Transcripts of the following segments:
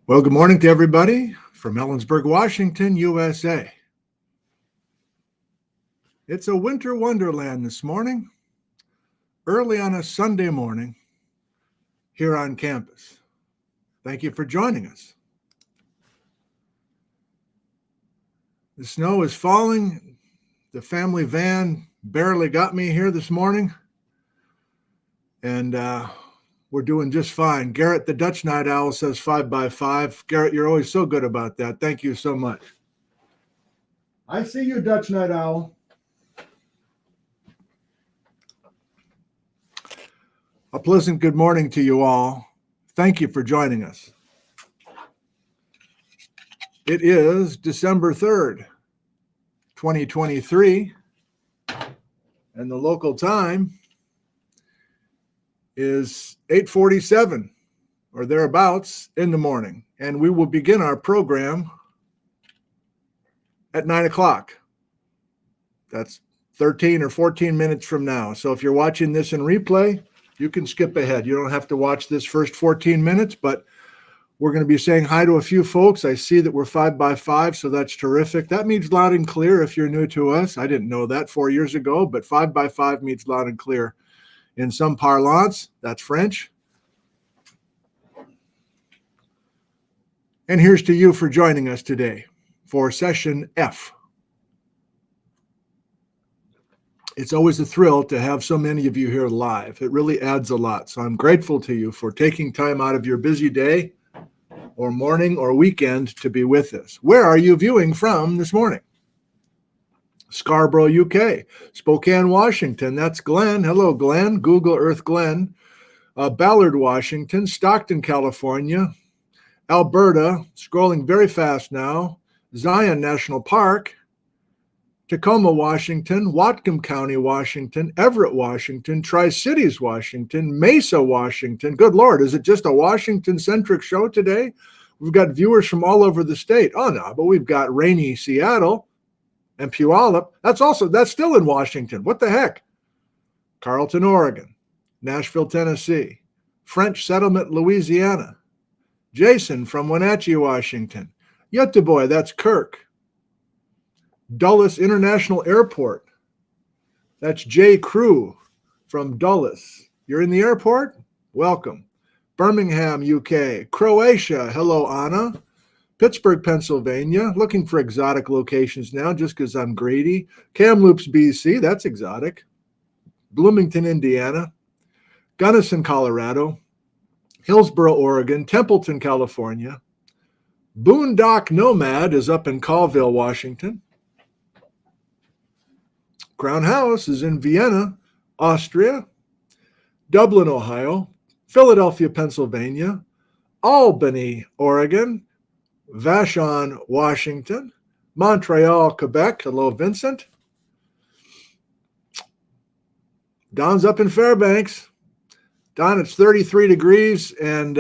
Well, good morning to everybody from Ellensburg, Washington, USA. It's a winter wonderland this morning, early on a Sunday morning here on campus. Thank you for joining us. The snow is falling. The family van barely got me here this morning, and we're doing just fine. Garrett, the Dutch Night Owl, says 5x5. Garrett, you're always so good about that. Thank you so much. I see you, Dutch Night Owl. A pleasant good morning to you all. Thank you for joining us. It is December 3rd, 2023, and the local time is 8:47 or thereabouts in the morning, and we will begin our program at 9 o'clock. That's 13 or 14 minutes from now. So if you're watching this in replay, you can skip ahead. You don't have to watch this first 14 minutes, but we're going to be saying hi to a few folks. I see that we're 5x5, so that's terrific. That means loud and clear if you're new to us. I didn't know that 4 years ago, but 5x5 means loud and clear. In some parlance, that's French. And here's to you for joining us today for session F. It's always a thrill to have so many of you here live. It really adds a lot. So I'm grateful to you for taking time out of your busy day or morning or weekend to be with us. Where are you viewing from this morning? Scarborough, UK. Spokane, Washington. That's Glenn. Hello, Glenn. Google Earth Glenn. Ballard, Washington. Stockton, California. Alberta. Scrolling very fast now. Zion National Park. Tacoma, Washington, Whatcom County, Washington, Everett, Washington, Tri-Cities, Washington, Mesa, Washington. Good Lord, is it just a Washington-centric show today? We've got viewers from all over the state. Oh, no, but we've got rainy Seattle and Puyallup. That's still in Washington. What the heck? Carlton, Oregon, Nashville, Tennessee, French Settlement, Louisiana. Jason from Wenatchee, Washington. Youteboy, that's Kirk. Dulles International Airport. That's Jay Crew from Dulles. You're in the airport? Welcome. Birmingham, UK. Croatia. Hello, Anna. Pittsburgh, Pennsylvania. Looking for exotic locations now just because I'm greedy. Kamloops, BC. That's exotic. Bloomington, Indiana. Gunnison, Colorado. Hillsboro, Oregon. Templeton, California. Boondock Nomad is up in Colville, Washington. Crown House is in Vienna, Austria, Dublin, Ohio, Philadelphia, Pennsylvania, Albany, Oregon, Vashon, Washington, Montreal, Quebec. Hello, Vincent. Don's up in Fairbanks. Don, it's 33 degrees and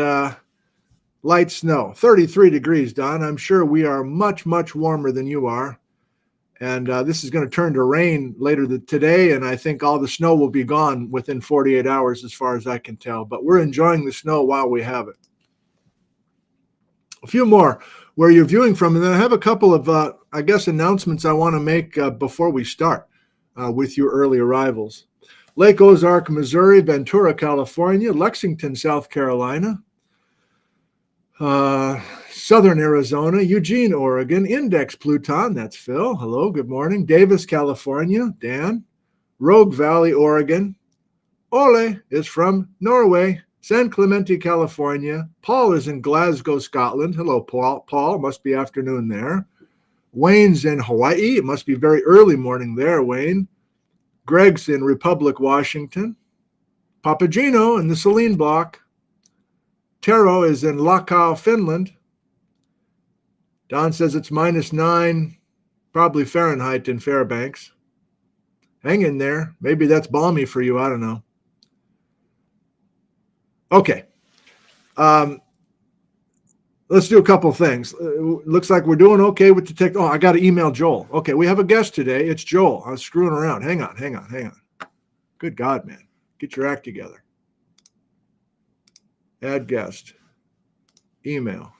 light snow. 33 degrees, Don. I'm sure we are much, much warmer than you are. And this is going to turn to rain later today, and I think all the snow will be gone within 48 hours as far as I can tell. But we're enjoying the snow while we have it. A few more where you're viewing from, and then I have a couple of, announcements I want to make before we start with your early arrivals. Lake Ozark, Missouri, Ventura, California, Lexington, South Carolina, Southern Arizona, Eugene, Oregon, Index Pluton, that's Phil. Hello, good morning. Davis, California, Dan. Rogue Valley, Oregon. Ole is from Norway. San Clemente, California. Paul is in Glasgow, Scotland. Hello, Paul. Paul, must be afternoon there. Wayne's in Hawaii. It must be very early morning there, Wayne. Greg's in Republic, Washington. Papagino in the Saline Block. Tero is in Lakau, Finland. Don says it's -9, probably Fahrenheit in Fairbanks. Hang in there. Maybe that's balmy for you. I don't know. Okay. Let's do a couple things. Looks like we're doing okay with the tech. Oh, I got to email Joel. Okay, we have a guest today. It's Joel. I was screwing around. Hang on. Good God, man. Get your act together. Add guest. Email.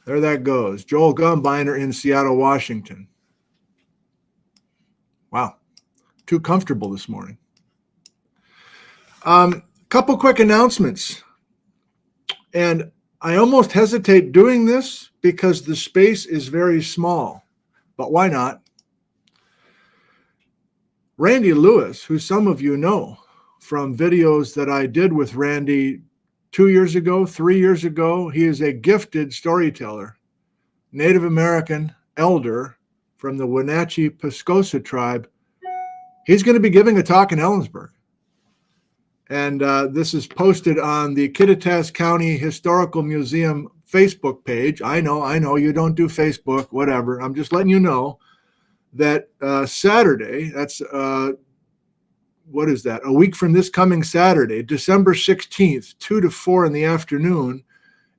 There that goes. Joel Gombiner in Seattle, Washington. Wow. Too comfortable this morning. Couple quick announcements. And I almost hesitate doing this because the space is very small. But why not? Randy Lewis, who some of you know from videos that I did with Randy 2 years ago, 3 years ago, he is a gifted storyteller, Native American elder from the Wenatchee Piscosa tribe. He's going to be giving a talk in Ellensburg. And this is posted on the Kittitas County Historical Museum Facebook page. I know, you don't do Facebook, whatever. I'm just letting you know that Saturday, that's, what is that? A week from this coming Saturday, December 16th, 2 to 4 in the afternoon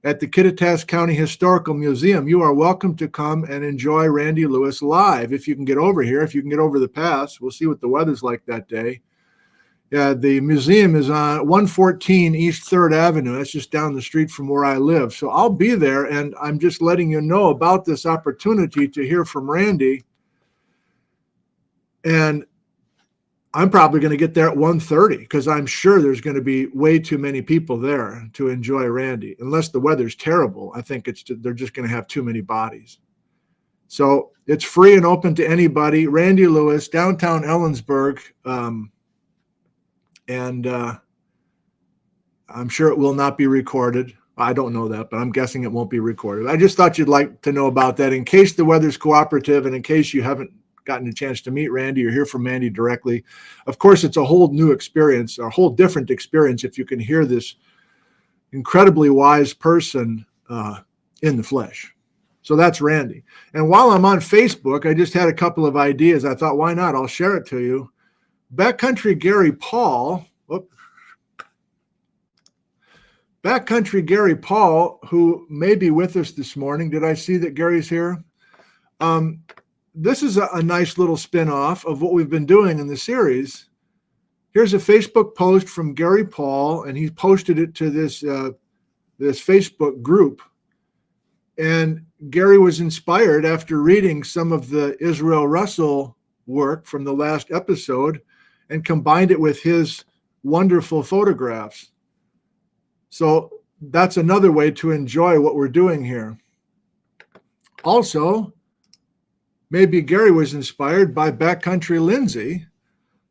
at the Kittitas County Historical Museum. You are welcome to come and enjoy Randy Lewis live if you can get over here, if you can get over the pass. We'll see what the weather's like that day. Yeah, the museum is on 114 East 3rd Avenue. That's just down the street from where I live. So I'll be there, and I'm just letting you know about this opportunity to hear from Randy. And I'm probably going to get there at 1:30 because I'm sure there's going to be way too many people there to enjoy Randy. Unless the weather's terrible, I think they're just going to have too many bodies. So it's free and open to anybody. Randy Lewis, downtown Ellensburg. And I'm sure it will not be recorded. I don't know that, but I'm guessing it won't be recorded. I just thought you'd like to know about that in case the weather's cooperative and in case you haven't gotten a chance to meet Randy or hear from Randy directly. Of course, it's a whole new experience, a whole different experience if you can hear this incredibly wise person in the flesh. So that's Randy. And while I'm on Facebook, I just had a couple of ideas. I thought, why not? I'll share it to you. Backcountry Gary Paul, who may be with us this morning. Did I see that Gary's here? This is a nice little spin-off of what we've been doing in the series. Here's a Facebook post from Gary Paul, and he posted it to this Facebook group. And Gary was inspired after reading some of the Israel Russell work from the last episode and combined it with his wonderful photographs. So that's another way to enjoy what we're doing here. Also, maybe Gary was inspired by Backcountry Lindsay,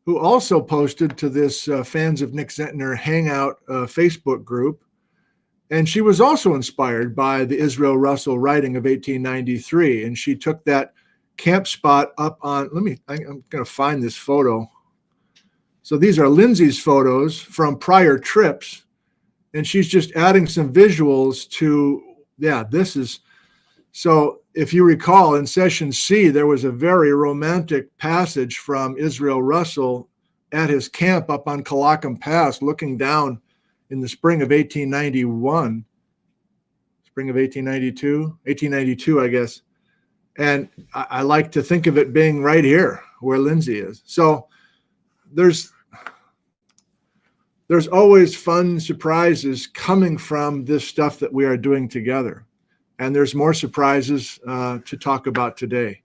who also posted to this Fans of Nick Zentner Hangout Facebook group. And she was also inspired by the Israel Russell writing of 1893. And she took that camp spot up on, I'm going to find this photo. So these are Lindsay's photos from prior trips, and she's just adding some visuals to, this is, so if you recall in session C, there was a very romantic passage from Israel Russell at his camp up on Kalakam Pass, looking down in the spring of 1892, I guess. And I like to think of it being right here where Lindsay is. So there's always fun surprises coming from this stuff that we are doing together. And there's more surprises to talk about today,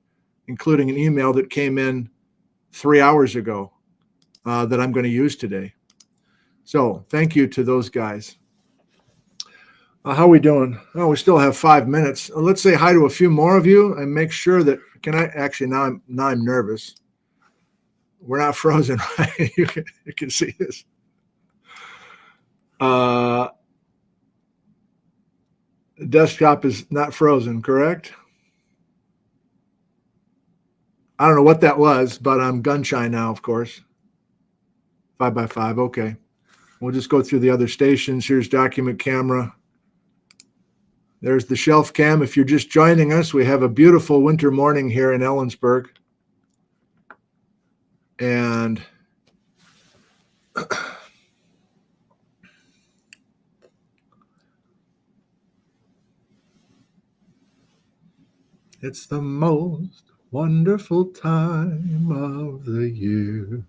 including an email that came in 3 hours ago that I'm going to use today. So thank you to those guys. How are we doing? Oh, we still have 5 minutes. Let's say hi to a few more of you and make sure that, now I'm nervous. We're not frozen, right? You can see this. Desktop is not frozen, correct? I don't know what that was, but I'm gun shy now, of course. 5x5, okay. We'll just go through the other stations. Here's document camera. There's the shelf cam. If you're just joining us, we have a beautiful winter morning here in Ellensburg. And it's the most wonderful time of the year.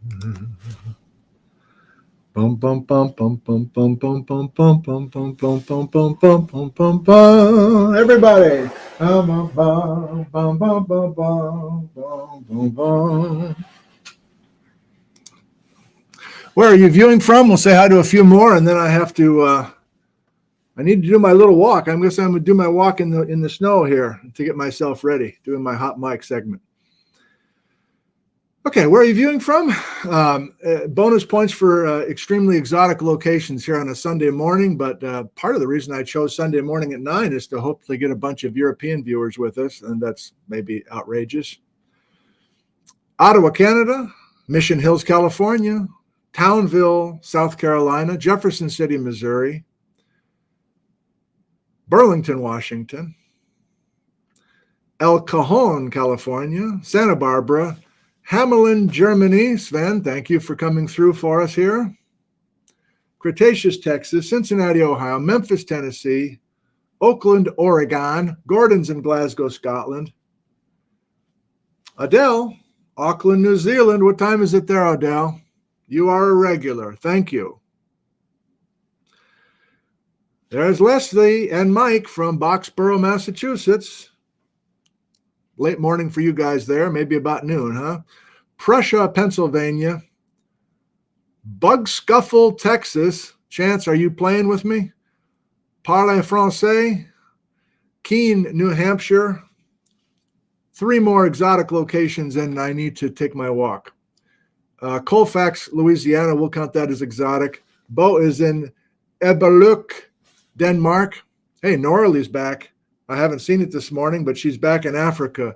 bum bum bum bum bum bum bum bum bum bum bum bum bum bum bum bum bum bum. Everybody. Bum bum bum bum bum bum bum bum bum. Where are you viewing from? We'll say hi to a few more, and then I have to. I need to do my little walk. I'm going to do my walk in the snow here to get myself ready. Doing my hot mic segment. Okay, where are you viewing from? Bonus points for extremely exotic locations here on a Sunday morning, but part of the reason I chose Sunday morning at 9 is to hopefully get a bunch of European viewers with us, and that's maybe outrageous. Ottawa, Canada, Mission Hills, California, Townville, South Carolina, Jefferson City, Missouri, Burlington, Washington, El Cajon, California, Santa Barbara, Hamelin, Germany. Sven, thank you for coming through for us here. Cretaceous, Texas, Cincinnati, Ohio, Memphis, Tennessee, Oakland, Oregon, Gordon's in Glasgow, Scotland. Adele, Auckland, New Zealand. What time is it there, Adele? You are a regular. Thank you. There's Leslie and Mike from Boxborough, Massachusetts. Late morning for you guys there, maybe about noon, huh? Prussia, Pennsylvania. Bug Scuffle, Texas. Chance, are you playing with me? Parle Francais. Keene, New Hampshire. 3 more exotic locations, and I need to take my walk. Colfax, Louisiana. We'll count that as exotic. Bo is in Eberluk, Denmark. Hey, Norley's back. I haven't seen it this morning, but she's back in Africa.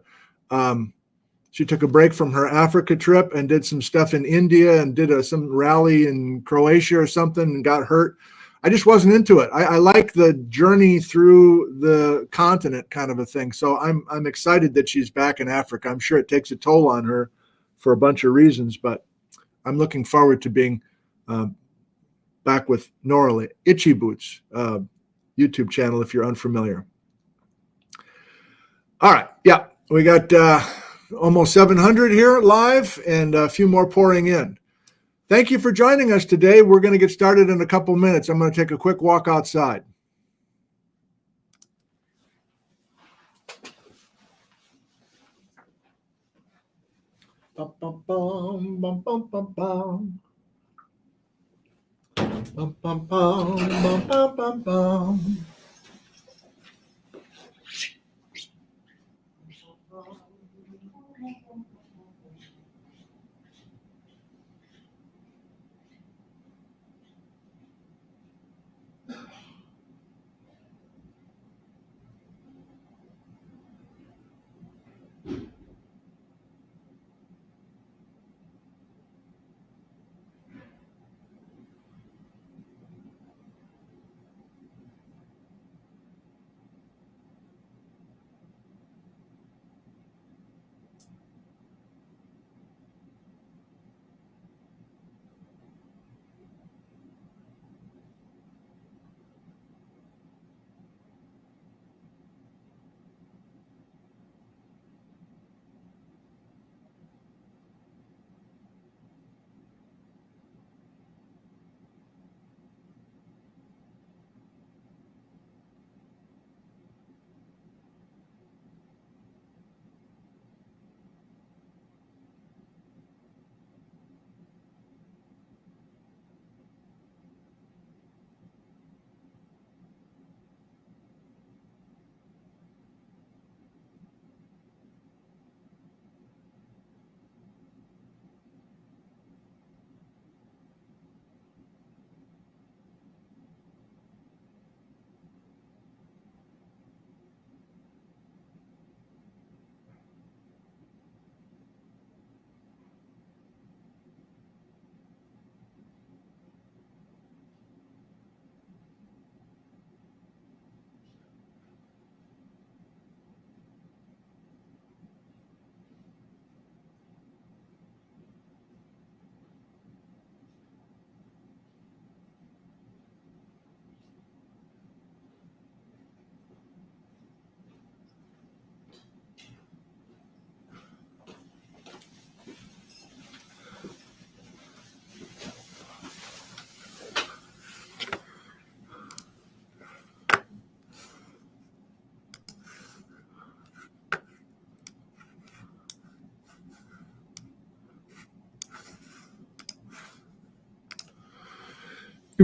She took a break from her Africa trip and did some stuff in India and did some rally in Croatia or something and got hurt. I just wasn't into it. I like the journey through the continent kind of a thing. So I'm excited that she's back in Africa. I'm sure it takes a toll on her for a bunch of reasons, but I'm looking forward to being back with Norley. Itchy Boots YouTube channel if you're unfamiliar. All right. Yeah, we got almost 700 here live and a few more pouring in. Thank you for joining us today. We're going to get started in a couple minutes. I'm going to take a quick walk outside. Bum, bum, bum, bum, bum, bum, bum. Bum, bum, bum, bum, bum, bum, bum.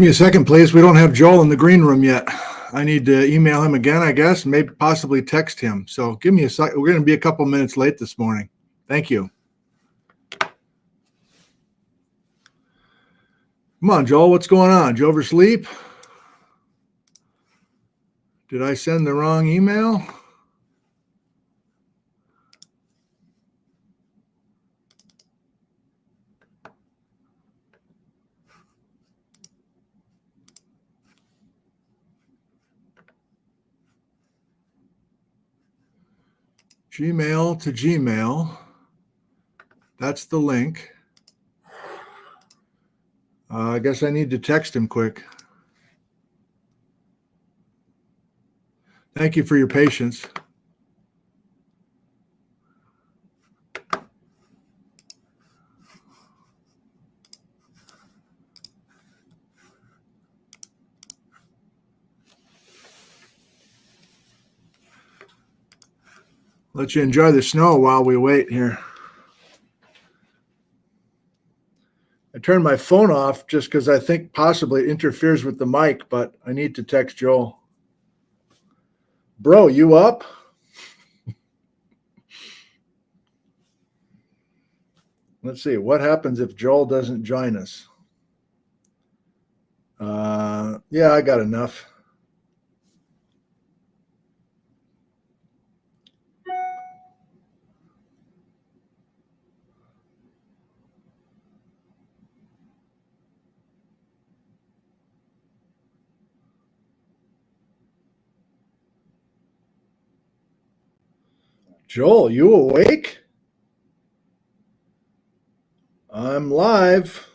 Give me a second, please. We don't have Joel in the green room yet. I need to email him again, I guess, maybe possibly text him. So give me a second. We're going to be a couple minutes late this morning. Thank you. Come on, Joel. What's going on? Did you oversleep? Did I send the wrong email? Gmail to Gmail. That's the link. I guess I need to text him quick. Thank you for your patience. Let you enjoy the snow while we wait here. I turned my phone off just because I think possibly it interferes with the mic, but I need to text Joel. Bro, you up? Let's see. What happens if Joel doesn't join us? Yeah, I got enough. Joel, you awake? I'm live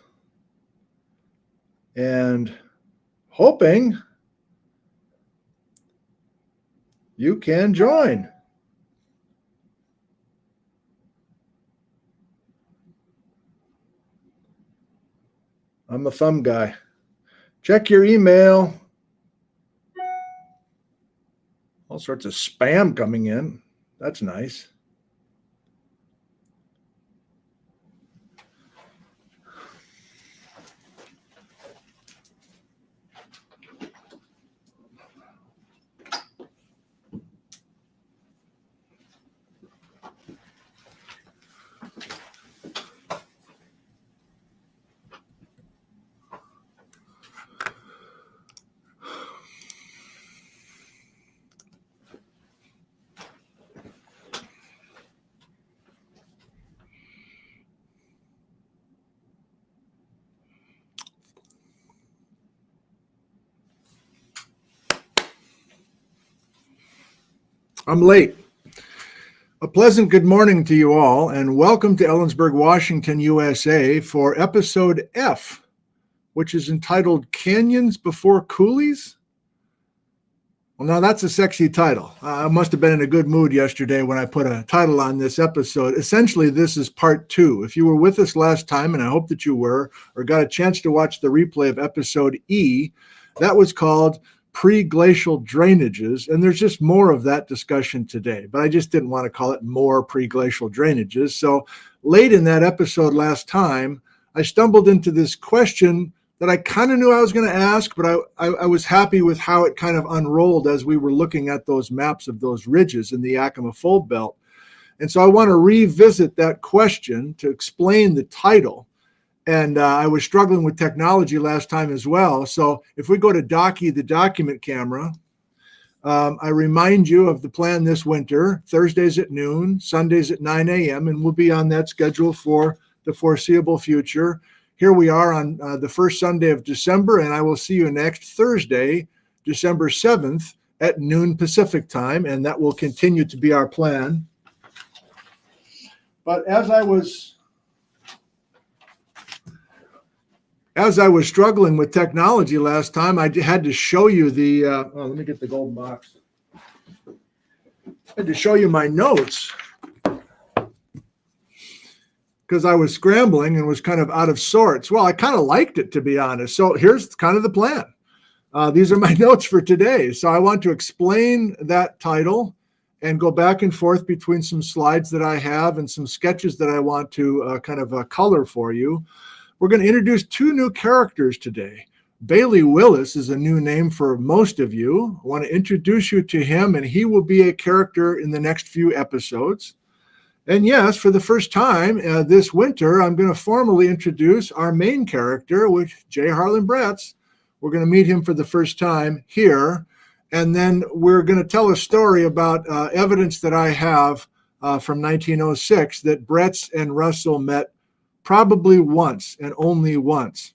and hoping you can join. I'm a thumb guy. Check your email. All sorts of spam coming in. That's nice. I'm late. A pleasant good morning to you all, and welcome to Ellensburg, Washington, USA for episode F, which is entitled Canyons Before Coulees. Well, now that's a sexy title. I must have been in a good mood yesterday when I put a title on this episode. Essentially, this is part 2. If you were with us last time, and I hope that you were, or got a chance to watch the replay of episode E, that was called Pre-Glacial Drainages, and there's just more of that discussion today, but I just didn't want to call it more pre-glacial drainages. So late in that episode last time, I stumbled into this question that I kind of knew I was going to ask, but I was happy with how it kind of unrolled as we were looking at those maps of those ridges in the Yakima Fold Belt. And so I want to revisit that question to explain the title. And I was struggling with technology last time as well. So if we go to Docky, the document camera, I remind you of the plan this winter, Thursdays at noon, Sundays at 9 a.m., and we'll be on that schedule for the foreseeable future. Here we are on the first Sunday of December, and I will see you next Thursday, December 7th at noon Pacific time, and that will continue to be our plan. But as I was struggling with technology last time, I had to show you the, let me get the gold box. I had to show you my notes because I was scrambling and was kind of out of sorts. Well, I kind of liked it, to be honest. So here's kind of the plan. These are my notes for today. So I want to explain that title and go back and forth between some slides that I have and some sketches that I want to kind of color for you. We're going to introduce 2 new characters today. Bailey Willis is a new name for most of you. I want to introduce you to him, and he will be a character in the next few episodes. And yes, for the first time this winter, I'm going to formally introduce our main character, which J. Harlan Bratz. We're going to meet him for the first time here. And then we're going to tell a story about evidence that I have from 1906 that Bratz and Russell met probably once and only once.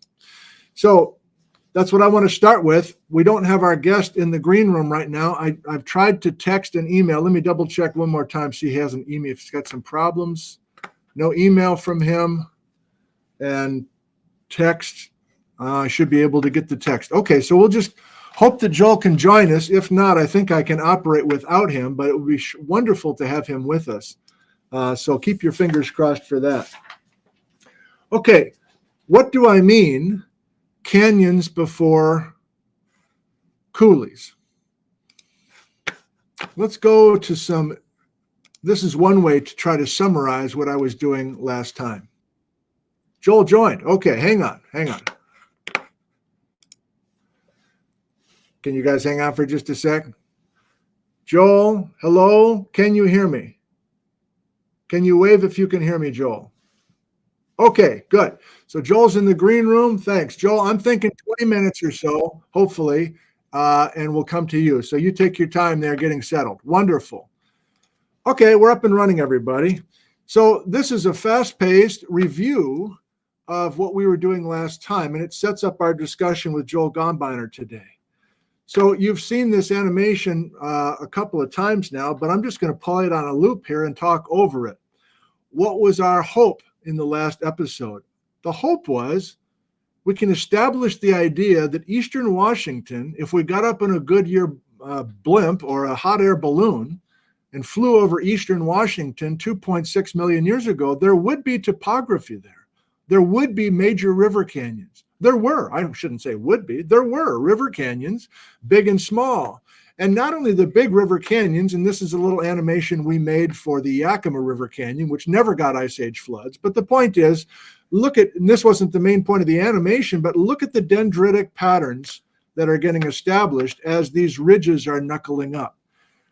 So that's what I want to start with. We don't have our guest in the green room right now. I've tried to text and email. Let me double check one more time, see if he has an email. If he's got some problems. No email from him. And text. I should be able to get the text. Okay, so we'll just hope that Joel can join us. If not, I think I can operate without him, but it would be wonderful to have him with us. So keep your fingers crossed for that. Okay, what do I mean? Canyons before coulees. Let's go to some, this is one way to try to summarize what I was doing last time. Joel joined. Okay, hang on. Can you guys hang on for just a sec? Joel, hello, can you hear me? Can you wave if you can hear me, Joel? Okay, good. So Joel's in the green room. Thanks, Joel. I'm thinking 20 minutes or so, hopefully, and we'll come to you. So you take your time there getting settled. Wonderful. Okay, we're up and running, everybody. So this is a fast-paced review of what we were doing last time, and it sets up our discussion with Joel Gombiner today. So you've seen this animation a couple of times now, but I'm just going to play it on a loop here and talk over it. What was our hope in the last episode? The hope was we can establish the idea that Eastern Washington, if we got up in a Goodyear blimp or a hot air balloon and flew over Eastern Washington 2.6 million years ago, there would be topography there. There would be major river canyons. There were, I shouldn't say would be, there were river canyons, big and small. And not only the big river canyons, and this is a little animation we made for the Yakima River Canyon, which never got Ice Age floods. But the point is, look at, and this wasn't the main point of the animation, but look at the dendritic patterns that are getting established as these ridges are knuckling up.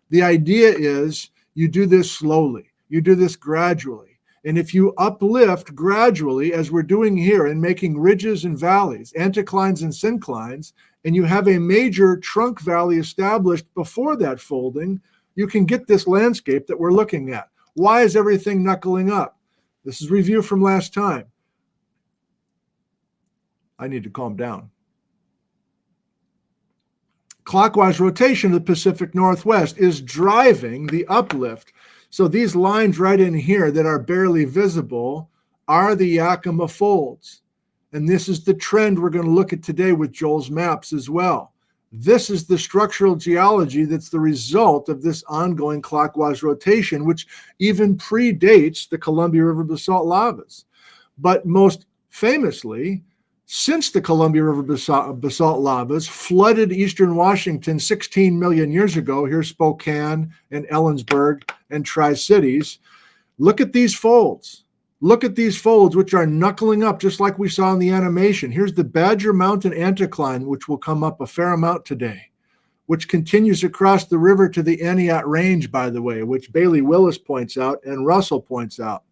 The idea is you do this slowly, you do this gradually. And if you uplift gradually, as we're doing here, and making ridges and valleys, anticlines and synclines, and you have a major trunk valley established before that folding, you can get this landscape that we're looking at. Why is everything knuckling up? This is review from last time. I need to calm down. Clockwise rotation of the Pacific Northwest is driving the uplift. So these lines right in here that are barely visible are the Yakima folds. And this is the trend we're going to look at today with Joel's maps as well. This is the structural geology that's the result of this ongoing clockwise rotation, which even predates the Columbia River basalt lavas. But most famously, since the Columbia River basalt lavas flooded Eastern Washington 16 million years ago, here's Spokane and Ellensburg and Tri-Cities, look at these folds. Look at these folds, which are knuckling up just like we saw in the animation. Here's the Badger Mountain anticline, which will come up a fair amount today, which continues across the river to the Aniat Range, by the way, which Bailey Willis points out and Russell points out.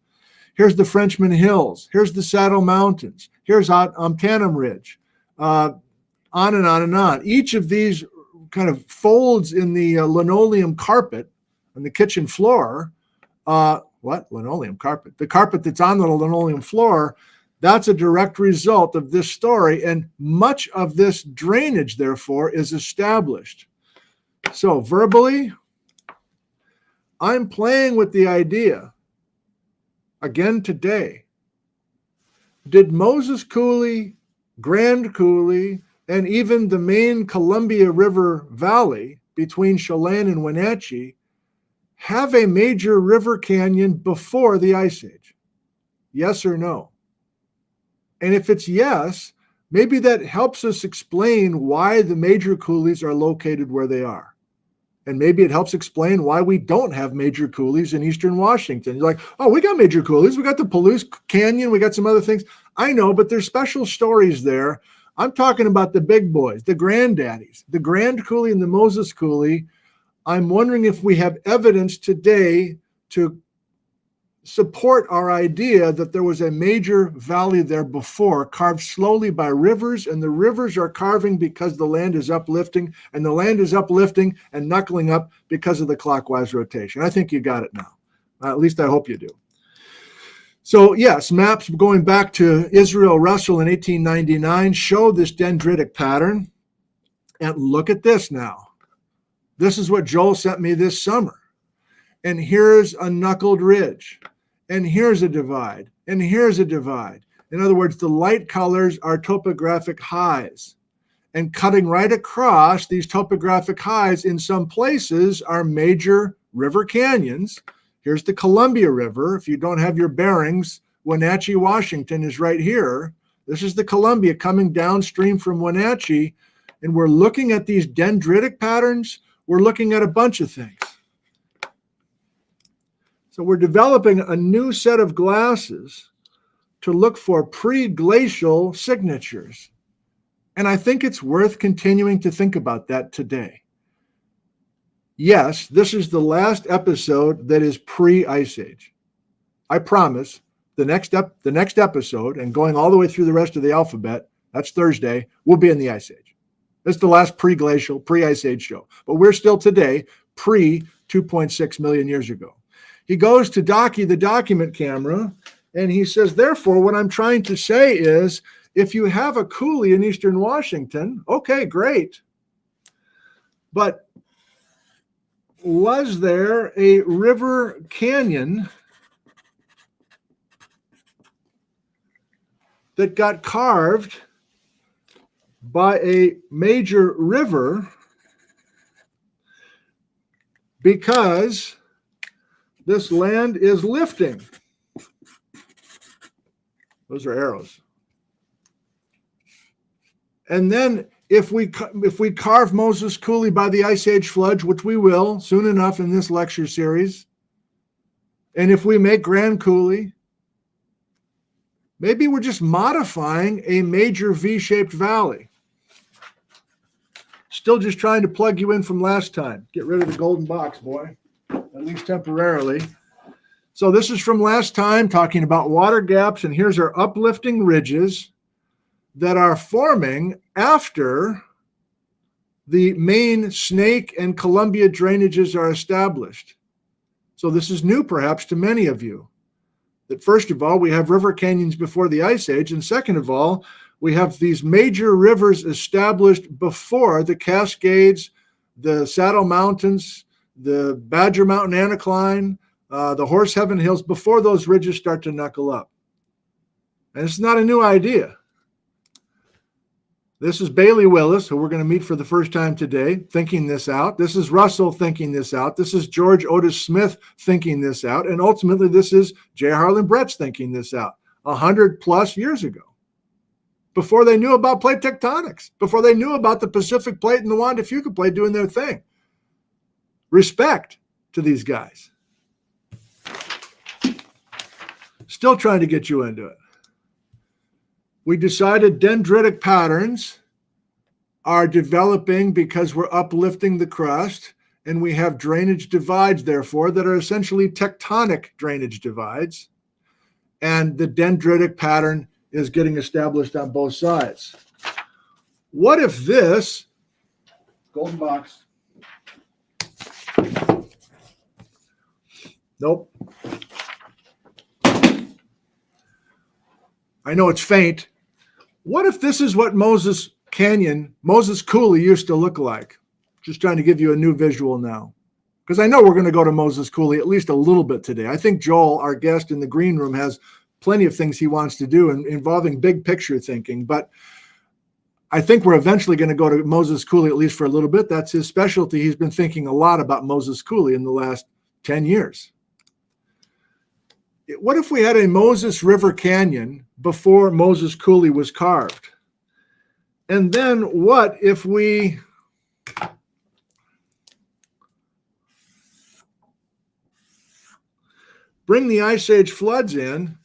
Here's the Frenchman Hills. Here's the Saddle Mountains. Here's Tanum Ridge. On and on and on. Each of these kind of folds in the linoleum carpet on the kitchen floor, what? Linoleum carpet. The carpet that's on the linoleum floor, that's a direct result of this story, and much of this drainage, therefore, is established. So verbally, I'm playing with the idea, again today, did Moses Coulee, Grand Coulee, and even the main Columbia River Valley between Chelan and Wenatchee have a major river canyon before the Ice Age? Yes or no? And if it's yes, maybe that helps us explain why the major coulees are located where they are. And maybe it helps explain why we don't have major coulees in Eastern Washington. You're like, oh, we got major coulees. We got the Palouse Canyon. We got some other things. I know, but there's special stories there I'm talking about the big boys, the granddaddies, the Grand Coulee and the Moses Coulee. I'm wondering if we have evidence today to support our idea that there was a major valley there before, carved slowly by rivers, and the rivers are carving because the land is uplifting, and the land is uplifting and knuckling up because of the clockwise rotation. I think you got it now. At least I hope you do. So yes, maps going back to Israel Russell in 1899 show this dendritic pattern. And look at this now. This is what Joel sent me this summer. And here's a knuckled ridge. And here's a divide. And here's a divide. In other words, the light colors are topographic highs. And cutting right across these topographic highs in some places are major river canyons. Here's the Columbia River. If you don't have your bearings, Wenatchee, Washington is right here. This is the Columbia coming downstream from Wenatchee. And we're looking at these dendritic patterns. We're looking at a bunch of things. So we're developing a new set of glasses to look for pre-glacial signatures. And I think it's worth continuing to think about that today. Yes, this is the last episode that is pre-Ice Age. I promise the next episode, and going all the way through the rest of the alphabet, that's Thursday, we'll be in the Ice Age. This is the last pre-glacial, pre-Ice Age show. But we're still today pre-2.6 million years ago. He goes to Docky, the document camera, and he says, therefore, what I'm trying to say is, if you have a coulee in eastern Washington, okay, great. But was there a river canyon that got carved by a major river because this land is lifting? Those are arrows. And then if we carve Moses Coulee by the Ice Age floods, which we will soon enough in this lecture series, and if we make Grand Coulee, maybe we're just modifying a major V-shaped valley. Still just trying to plug you in from last time. Get rid of the golden box, boy, at least temporarily. So this is from last time, talking about water gaps, and here's our uplifting ridges that are forming after the main Snake and Columbia drainages are established. So this is new perhaps to many of you. That first of all, we have river canyons before the Ice Age, and second of all, we have these major rivers established before the Cascades, the Saddle Mountains, the Badger Mountain Anticline, the Horse Heaven Hills, before those ridges start to knuckle up. And it's not a new idea. This is Bailey Willis, who we're going to meet for the first time today, thinking this out. This is Russell thinking this out. This is George Otis Smith thinking this out. And ultimately, this is J. Harlan Bretz thinking this out 100+ years ago, before they knew about plate tectonics, before they knew about the Pacific Plate and the Juan de Fuca Plate doing their thing. Respect to these guys. Still trying to get you into it. We decided dendritic patterns are developing because we're uplifting the crust, and we have drainage divides, therefore, that are essentially tectonic drainage divides. And the dendritic pattern is getting established on both sides. What if this, golden box, nope. I know it's faint. What if this is what Moses Coulee used to look like? Just trying to give you a new visual now. Because I know we're going to go to Moses Coulee at least a little bit today. I think Joel, our guest in the green room, has plenty of things he wants to do involving big picture thinking. But I think we're eventually going to go to Moses Coulee at least for a little bit. That's his specialty. He's been thinking a lot about Moses Coulee in the last 10 years. What if we had a Moses River Canyon before Moses Coulee was carved? And then what if we bring the Ice Age floods in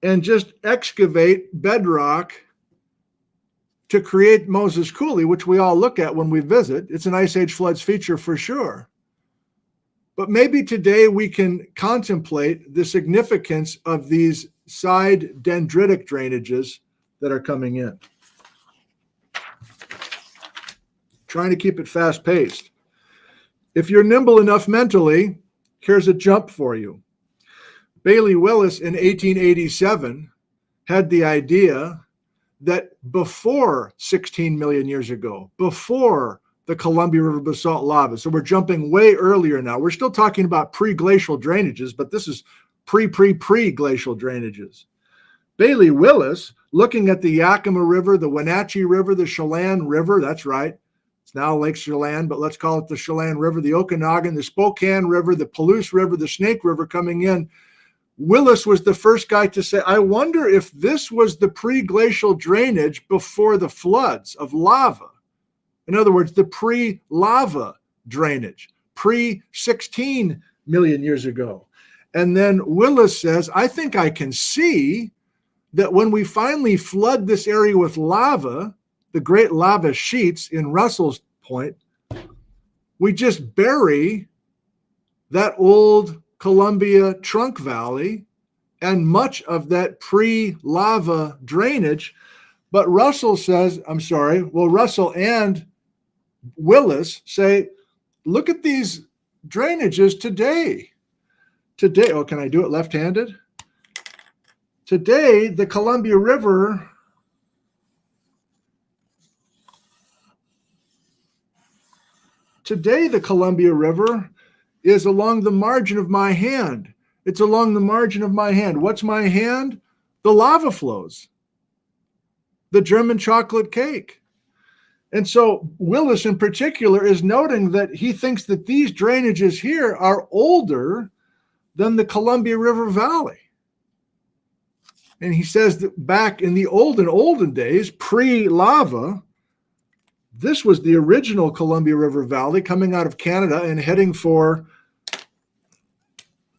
and just excavate bedrock to create Moses Coulee, which we all look at when we visit. It's an Ice Age floods feature for sure. But maybe today we can contemplate the significance of these side dendritic drainages that are coming in. Trying to keep it fast-paced. If you're nimble enough mentally, here's a jump for you. Bailey Willis in 1887 had the idea that before 16 million years ago, before the Columbia River basalt lava, so we're jumping way earlier now. We're still talking about pre-glacial drainages, but this is pre-glacial drainages. Bailey Willis, looking at the Yakima River, the Wenatchee River, the Chelan River, that's right, it's now Lake Chelan, but let's call it the Chelan River, the Okanagan, the Spokane River, the Palouse River, the Snake River coming in. Willis was the first guy to say, I wonder if this was the pre-glacial drainage before the floods of lava. In other words, the pre-lava drainage, pre-16 million years ago. And then Willis says, I think I can see that when we finally flood this area with lava, the great lava sheets in Russell's Point, we just bury that old Columbia trunk valley and much of that pre-lava drainage. But Russell says, Russell and Willis say, look at these drainages today. Oh, can I do it left-handed? Today, the Columbia River is along the margin of my hand. It's along the margin of my hand. What's my hand? The lava flows, the German chocolate cake. And so Willis in particular is noting that he thinks that these drainages here are older than the Columbia River Valley. And he says that back in the olden days, pre-lava, this was the original Columbia River Valley coming out of Canada and heading for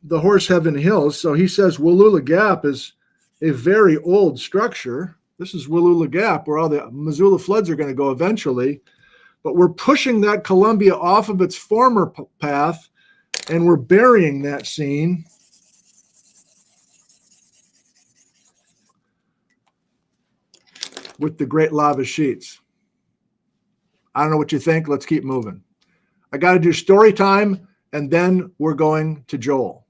the Horse Heaven Hills. So he says Wallula Gap is a very old structure. This is Wallula Gap, where all the Missoula floods are going to go eventually. But we're pushing that Columbia off of its former path, and we're burying that scene with the great lava sheets. I don't know what you think. Let's keep moving. I got to do story time, and then we're going to Joel.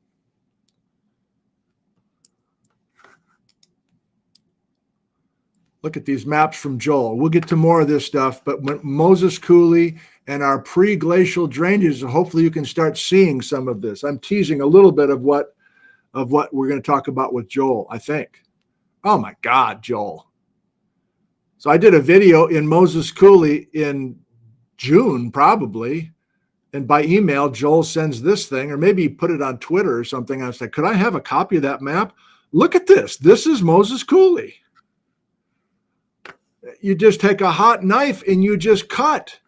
Look at these maps from Joel. We'll get to more of this stuff, but Moses Coulee and our pre-glacial drainages, hopefully you can start seeing some of this. I'm teasing a little bit of what we're going to talk about with Joel, I think. Oh my God, Joel. So I did a video in Moses Coulee in June, probably, and by email, Joel sends this thing, or maybe he put it on Twitter or something. I was like, could I have a copy of that map? Look at this. This is Moses Coulee. You just take a hot knife and you just cut,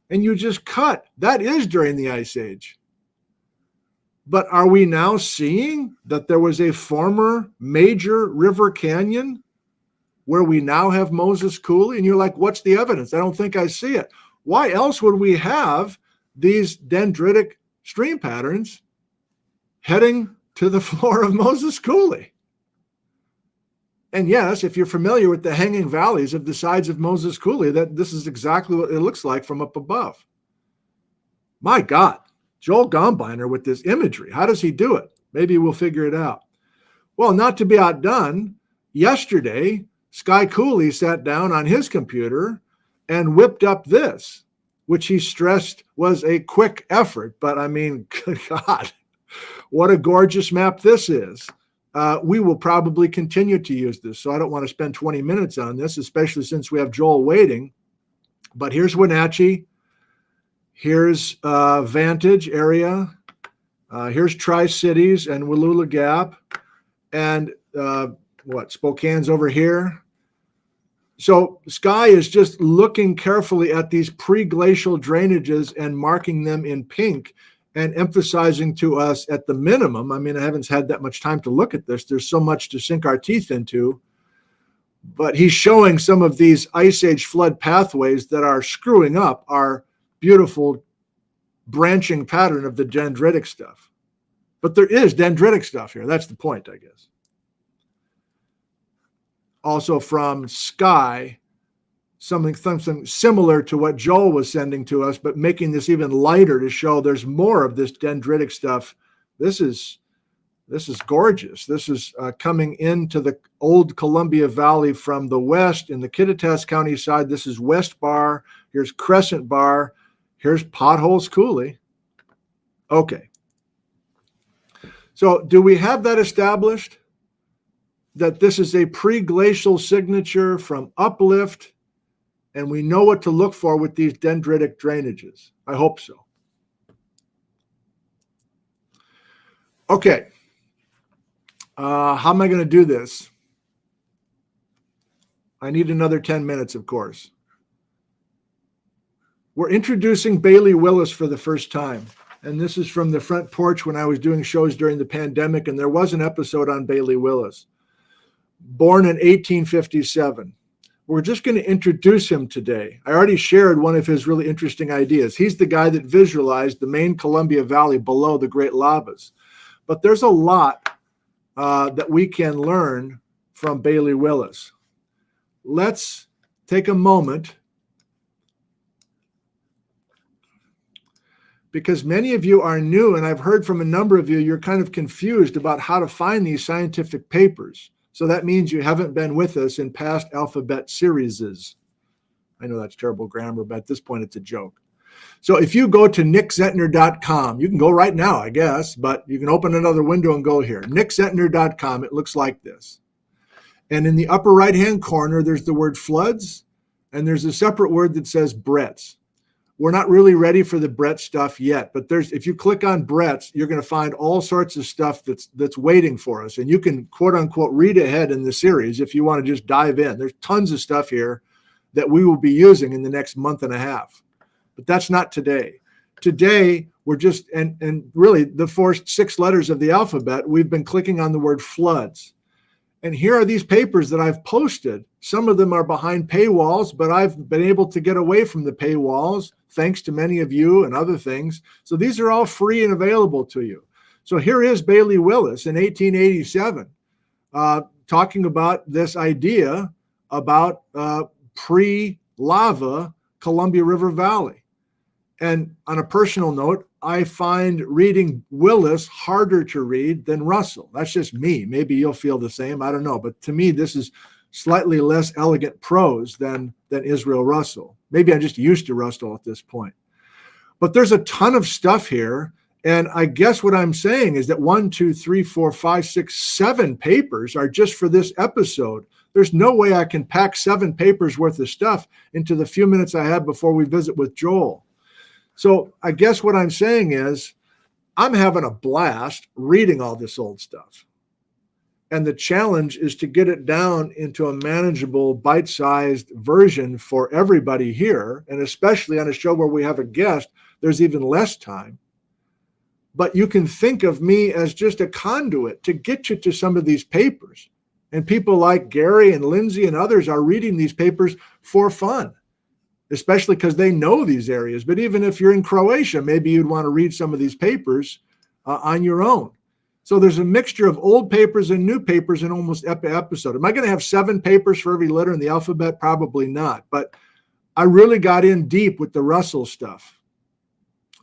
That is during the Ice Age. But are we now seeing that there was a former major river canyon where we now have Moses Coulee? And you're like, what's the evidence? I don't think I see it. Why else would we have these dendritic stream patterns heading to the floor of Moses Coulee? And yes, if you're familiar with the hanging valleys of the sides of Moses Coulee, that this is exactly what it looks like from up above. My God, Joel Gombiner with this imagery. How does he do it? Maybe we'll figure it out. Well, not to be outdone, yesterday, Sky Coulee sat down on his computer and whipped up this, which he stressed was a quick effort. But I mean, good God, what a gorgeous map this is. We will probably continue to use this, so I don't want to spend 20 minutes on this, especially since we have Joel waiting. But here's Wenatchee. Here's Vantage area. Here's Tri-Cities and Wallula Gap. And Spokane's over here. So Sky is just looking carefully at these pre-glacial drainages and marking them in pink and emphasizing to us at the minimum, I mean, I haven't had that much time to look at this. There's so much to sink our teeth into. But he's showing some of these ice age flood pathways that are screwing up our beautiful branching pattern of the dendritic stuff. But there is dendritic stuff here. That's the point, I guess. Also from Sky, something similar to what Joel was sending to us, but making this even lighter to show there's more of this dendritic stuff. This is gorgeous. This is coming into the old Columbia Valley from the west in the Kittitas County side. This is West Bar. Here's Crescent Bar. Here's Potholes Coulee. Okay. So do we have that established? That this is a pre-glacial signature from uplift, and we know what to look for with these dendritic drainages. I hope so. Okay. How am I going to do this? I need another 10 minutes, of course. We're introducing Bailey Willis for the first time. And this is from the front porch when I was doing shows during the pandemic, and there was an episode on Bailey Willis. Born in 1857. We're just going to introduce him today. I already shared one of his really interesting ideas. He's the guy that visualized the main Columbia Valley below the Great Lavas. But there's a lot that we can learn from Bailey Willis. Let's take a moment, because many of you are new, and I've heard from a number of you, you're kind of confused about how to find these scientific papers. So that means you haven't been with us in past alphabet series. I know that's terrible grammar, but at this point it's a joke. So if you go to nickzentner.com, you can go right now, I guess, but you can open another window and go here. nickzentner.com, it looks like this. And in the upper right-hand corner, there's the word floods, and there's a separate word that says Brett's. We're not really ready for the Brett stuff yet, but if you click on Brett's, you're going to find all sorts of stuff that's waiting for us. And you can, quote unquote, read ahead in the series if you want to just dive in. There's tons of stuff here that we will be using in the next month and a half. But that's not today. Today, we're just, and really the first 6 letters of the alphabet, we've been clicking on the word floods. And here are these papers that I've posted. Some of them are behind paywalls, but I've been able to get away from the paywalls thanks to many of you and other things. So these are all free and available to you. So here is Bailey Willis in 1887 talking about this idea about pre-lava Columbia River Valley. And on a personal note, I find reading Willis harder to read than Russell. That's just me. Maybe you'll feel the same. I don't know. But to me, this is slightly less elegant prose than Israel Russell. Maybe I'm just used to Russell at this point. But there's a ton of stuff here. And I guess what I'm saying is that 1, 2, 3, 4, 5, 6, 7 papers are just for this episode. There's no way I can pack 7 papers worth of stuff into the few minutes I have before we visit with Joel. So I guess what I'm saying is I'm having a blast reading all this old stuff. And the challenge is to get it down into a manageable, bite-sized version for everybody here. And especially on a show where we have a guest, there's even less time. But you can think of me as just a conduit to get you to some of these papers. And people like Gary and Lindsay and others are reading these papers for fun, especially because they know these areas. But even if you're in Croatia, maybe you'd want to read some of these papers on your own. So there's a mixture of old papers and new papers in almost every episode. Am I going to have 7 papers for every letter in the alphabet? Probably not. But I really got in deep with the Russell stuff.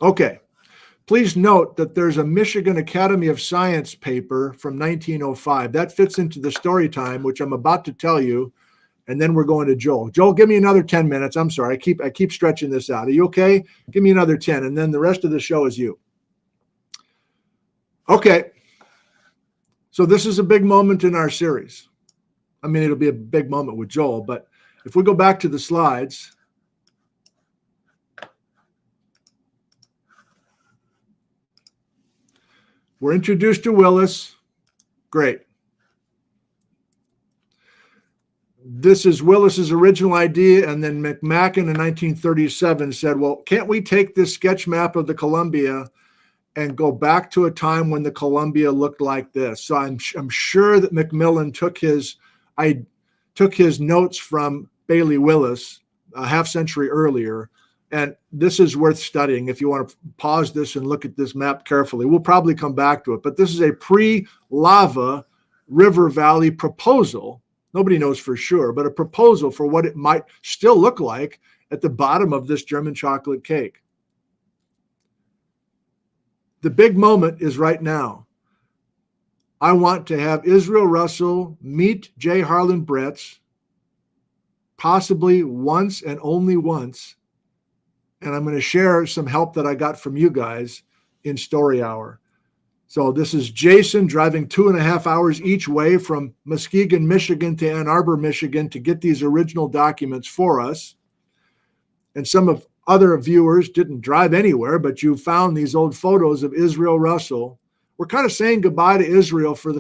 Okay. Please note that there's a Michigan Academy of Science paper from 1905. That fits into the story time, which I'm about to tell you. And then we're going to Joel. Joel, give me another 10 minutes. I'm sorry. I keep stretching this out. Are you okay? Give me another 10, and then the rest of the show is you. Okay. So this is a big moment in our series. I mean, it'll be a big moment with Joel, but if we go back to the slides, we're introduced to Willis. Great. This is Willis's original idea, and then McMacken in 1937 said, well, can't we take this sketch map of the Columbia and go back to a time when the Columbia looked like this? So I'm sure that Macmillan took took his notes from Bailey Willis a half century earlier. And this is worth studying if you want to pause this and look at this map carefully. We'll probably come back to it, but this is a pre-lava river valley proposal. Nobody knows for sure, but a proposal for what it might still look like at the bottom of this German chocolate cake. The big moment is right now. I want to have Israel Russell meet J. Harlan Bretz, possibly once and only once. And I'm going to share some help that I got from you guys in Story Hour. So this is Jason driving 2.5 hours each way from Muskegon, Michigan to Ann Arbor, Michigan to get these original documents for us. And some of other viewers didn't drive anywhere, but you found these old photos of Israel Russell. We're kind of saying goodbye to Israel for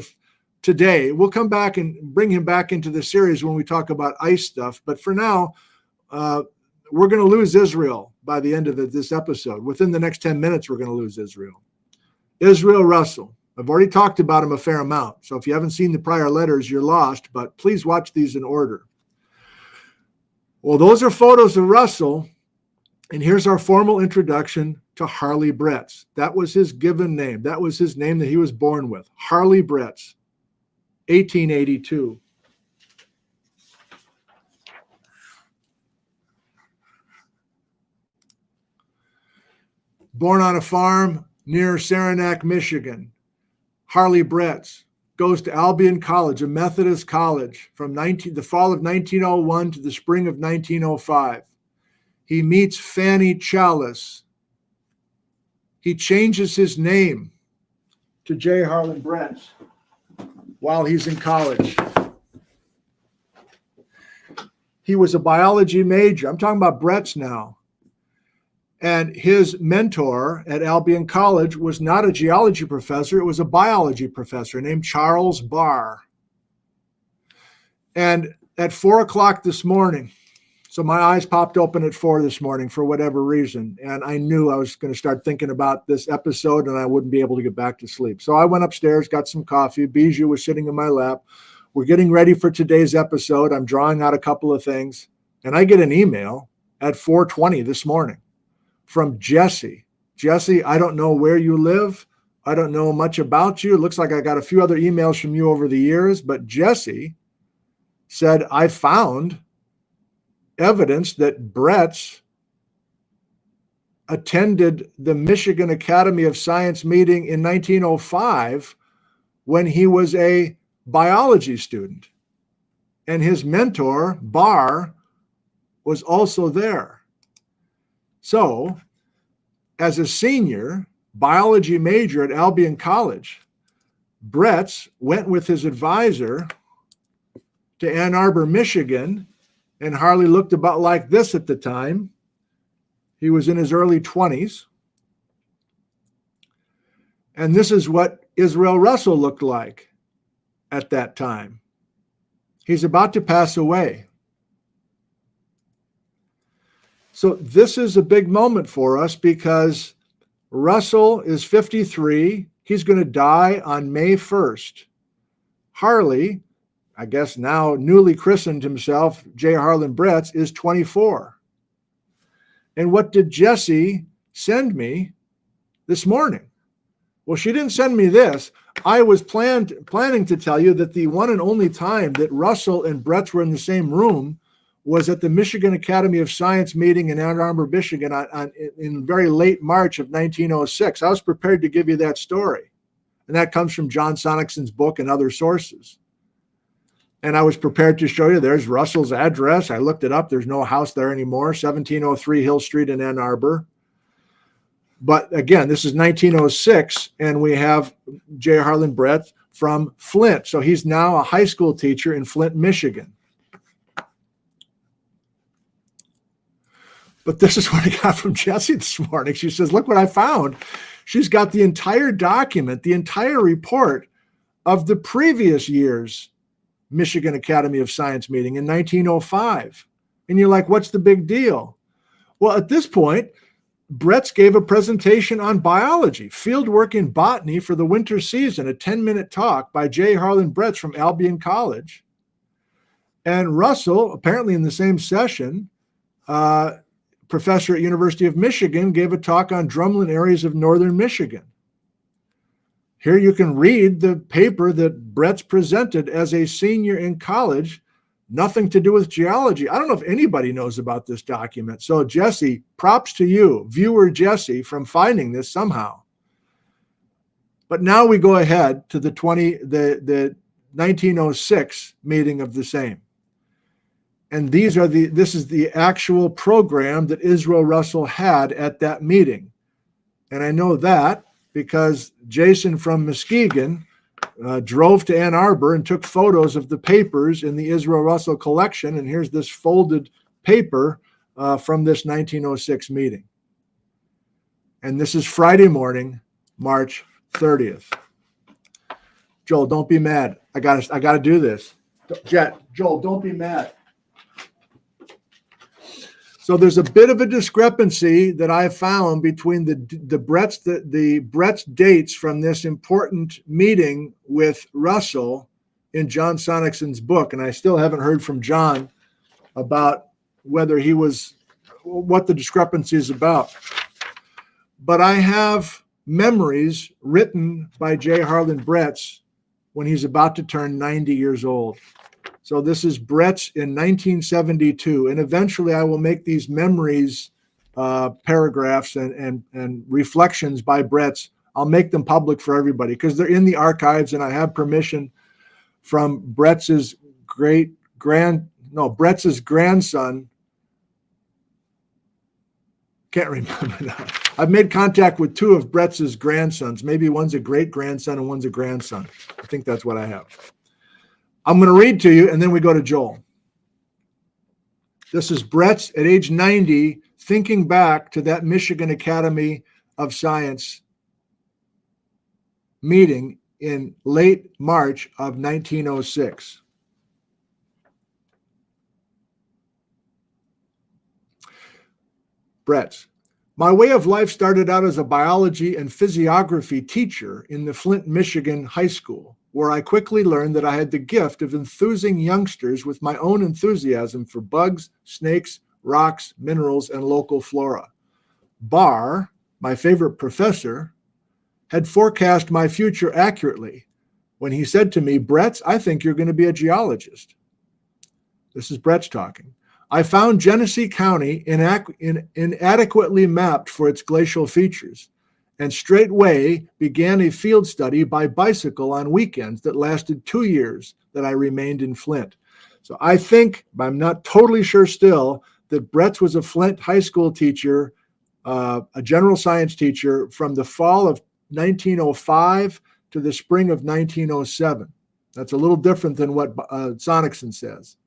today. We'll come back and bring him back into the series when we talk about ice stuff. But for now, we're going to lose Israel by the end of this episode. Within the next 10 minutes, we're going to lose Israel. Israel Russell. I've already talked about him a fair amount. So if you haven't seen the prior letters, you're lost, but please watch these in order. Well, those are photos of Russell. And here's our formal introduction to Harley Bretz. That was his given name. That was his name that he was born with. Harley Bretz, 1882. Born on a farm near Saranac, Michigan. Harley Bretz goes to Albion College, a Methodist college, from the fall of 1901 to the spring of 1905. He meets Fanny Chalice. He changes his name to J. Harlan Bretz while he's in college. He was a biology major. I'm talking about Bretz now. And his mentor at Albion College was not a geology professor. It was a biology professor named Charles Barr. And at 4 o'clock this morning, so my eyes popped open at 4 this morning for whatever reason. And I knew I was going to start thinking about this episode and I wouldn't be able to get back to sleep. So I went upstairs, got some coffee. Bijou was sitting in my lap. We're getting ready for today's episode. I'm drawing out a couple of things. And I get an email at 4:20 this morning from Jesse. Jesse, I don't know where you live. I don't know much about you. It looks like I got a few other emails from you over the years. But Jesse said, I found evidence that Bretz attended the Michigan Academy of Science meeting in 1905 when he was a biology student. And his mentor, Barr, was also there. So, as a senior biology major at Albion College, Bretz went with his advisor to Ann Arbor, Michigan, and Harley looked about like this at the time. He was in his early 20s. And this is what Israel Russell looked like at that time. He's about to pass away. So this is a big moment for us because Russell is 53. He's going to die on May 1st. Harley, I guess now newly christened himself, J. Harlan Bretz, is 24. And what did Jessie send me this morning? Well, she didn't send me this. I was planning to tell you that the one and only time that Russell and Bretz were in the same room was at the Michigan Academy of Science meeting in Ann Arbor, Michigan in very late March of 1906. I was prepared to give you that story. And that comes from John Sonickson's book and other sources. And I was prepared to show you there's Russell's address. I looked it up. There's no house there anymore, 1703 Hill Street in Ann Arbor. But again, this is 1906, and we have J. Harlan Bretz from Flint. So he's now a high school teacher in Flint, Michigan. But this is what I got from Jessie this morning. She says, look what I found. She's got the entire document, the entire report of the previous year's Michigan Academy of Science meeting in 1905. And you're like, what's the big deal? Well, at this point, Bretz gave a presentation on biology, fieldwork in botany for the winter season, a 10-minute talk by J. Harlan Bretz from Albion College. And Russell, apparently in the same session, professor at University of Michigan, gave a talk on drumlin areas of northern Michigan. Here you can read the paper that Brett's presented as a senior in college, nothing to do with geology. I don't know if anybody knows about this document. So Jesse, props to you, viewer Jesse, from finding this somehow. But now we go ahead to the 1906 meeting of the same. And this is the actual program that Israel Russell had at that meeting. And I know that because Jason from Muskegon drove to Ann Arbor and took photos of the papers in the Israel Russell collection. And here's this folded paper from this 1906 meeting. And this is Friday morning, March 30th. Joel, don't be mad. I gotta do this. Joel, don't be mad. So there's a bit of a discrepancy that I found between the Brett's dates from this important meeting with Russell in John Sonickson's book, and I still haven't heard from John about what the discrepancy is about. But I have memories written by J. Harlan Bretz when he's about to turn 90 years old. So this is Brett's in 1972, and eventually I will make these memories, paragraphs and reflections by Brett's. I'll make them public for everybody because they're in the archives, and I have permission from Brett's grandson. Can't remember now. I've made contact with two of Brett's grandsons. Maybe one's a great grandson and one's a grandson. I think that's what I have. I'm going to read to you, and then we go to Joel. This is Brett's at age 90, thinking back to that Michigan Academy of Science meeting in late March of 1906. Brett's. My way of life started out as a biology and physiography teacher in the Flint, Michigan high school, where I quickly learned that I had the gift of enthusing youngsters with my own enthusiasm for bugs, snakes, rocks, minerals, and local flora. Barr, my favorite professor, had forecast my future accurately when he said to me, "Brett's, I think you're going to be a geologist." This is Brett's talking. I found Genesee County inadequately mapped for its glacial features, and straightway began a field study by bicycle on weekends that lasted 2 years that I remained in Flint. So I think, but I'm not totally sure still, that Brett's was a Flint high school teacher, a general science teacher from the fall of 1905 to the spring of 1907. That's a little different than what Sonicson says.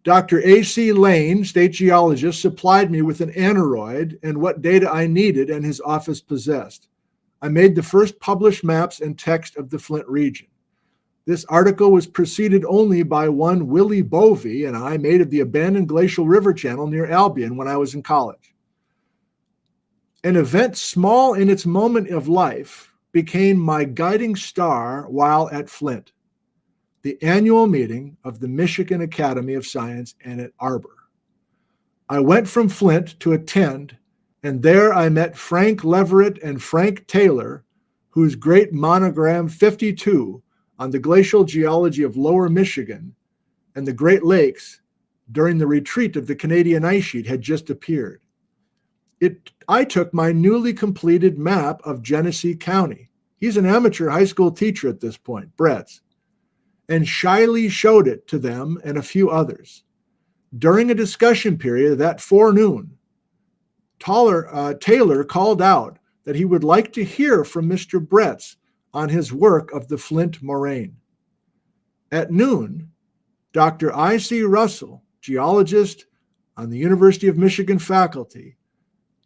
Dr. A.C. Lane, state geologist, supplied me with an aneroid and what data I needed and his office possessed. I made the first published maps and text of the Flint region. This article was preceded only by one Willie Bovey and I made of the abandoned glacial river channel near Albion when I was in college. An event small in its moment of life became my guiding star while at Flint. The annual meeting of the Michigan Academy of Science in Ann Arbor. I went from Flint to attend, and there I met Frank Leverett and Frank Taylor, whose great monogram 52 on the glacial geology of Lower Michigan and the Great Lakes during the retreat of the Canadian ice sheet had just appeared. I took my newly completed map of Genesee County. He's an amateur high school teacher at this point, Brett's, and shyly showed it to them and a few others. During a discussion period that forenoon, Taylor called out that he would like to hear from Mr. Brett's on his work of the Flint moraine. At noon, Dr. I.C. Russell, geologist on the University of Michigan faculty,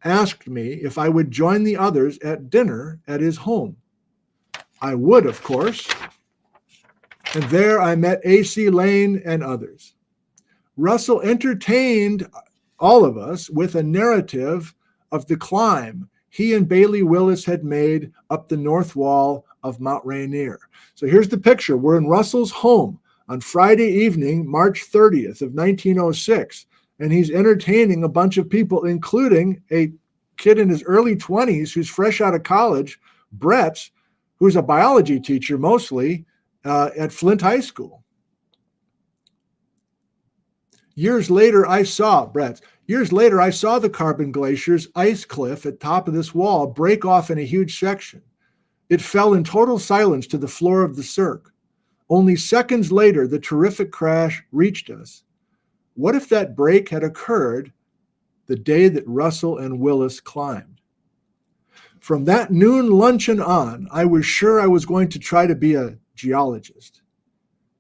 asked me if I would join the others at dinner at his home. I would, of course. And there I met A.C. Lane and others. Russell entertained all of us with a narrative of the climb he and Bailey Willis had made up the north wall of Mount Rainier. So here's the picture. We're in Russell's home on Friday evening, March 30th of 1906. And he's entertaining a bunch of people, including a kid in his early 20s who's fresh out of college, Brett, who's a biology teacher mostly at Flint High School. Years later, I saw the Carbon Glacier's ice cliff at top of this wall break off in a huge section. It fell in total silence to the floor of the cirque. Only seconds later, the terrific crash reached us. What if that break had occurred the day that Russell and Willis climbed? From that noon luncheon on, I was sure I was going to try to be a geologist.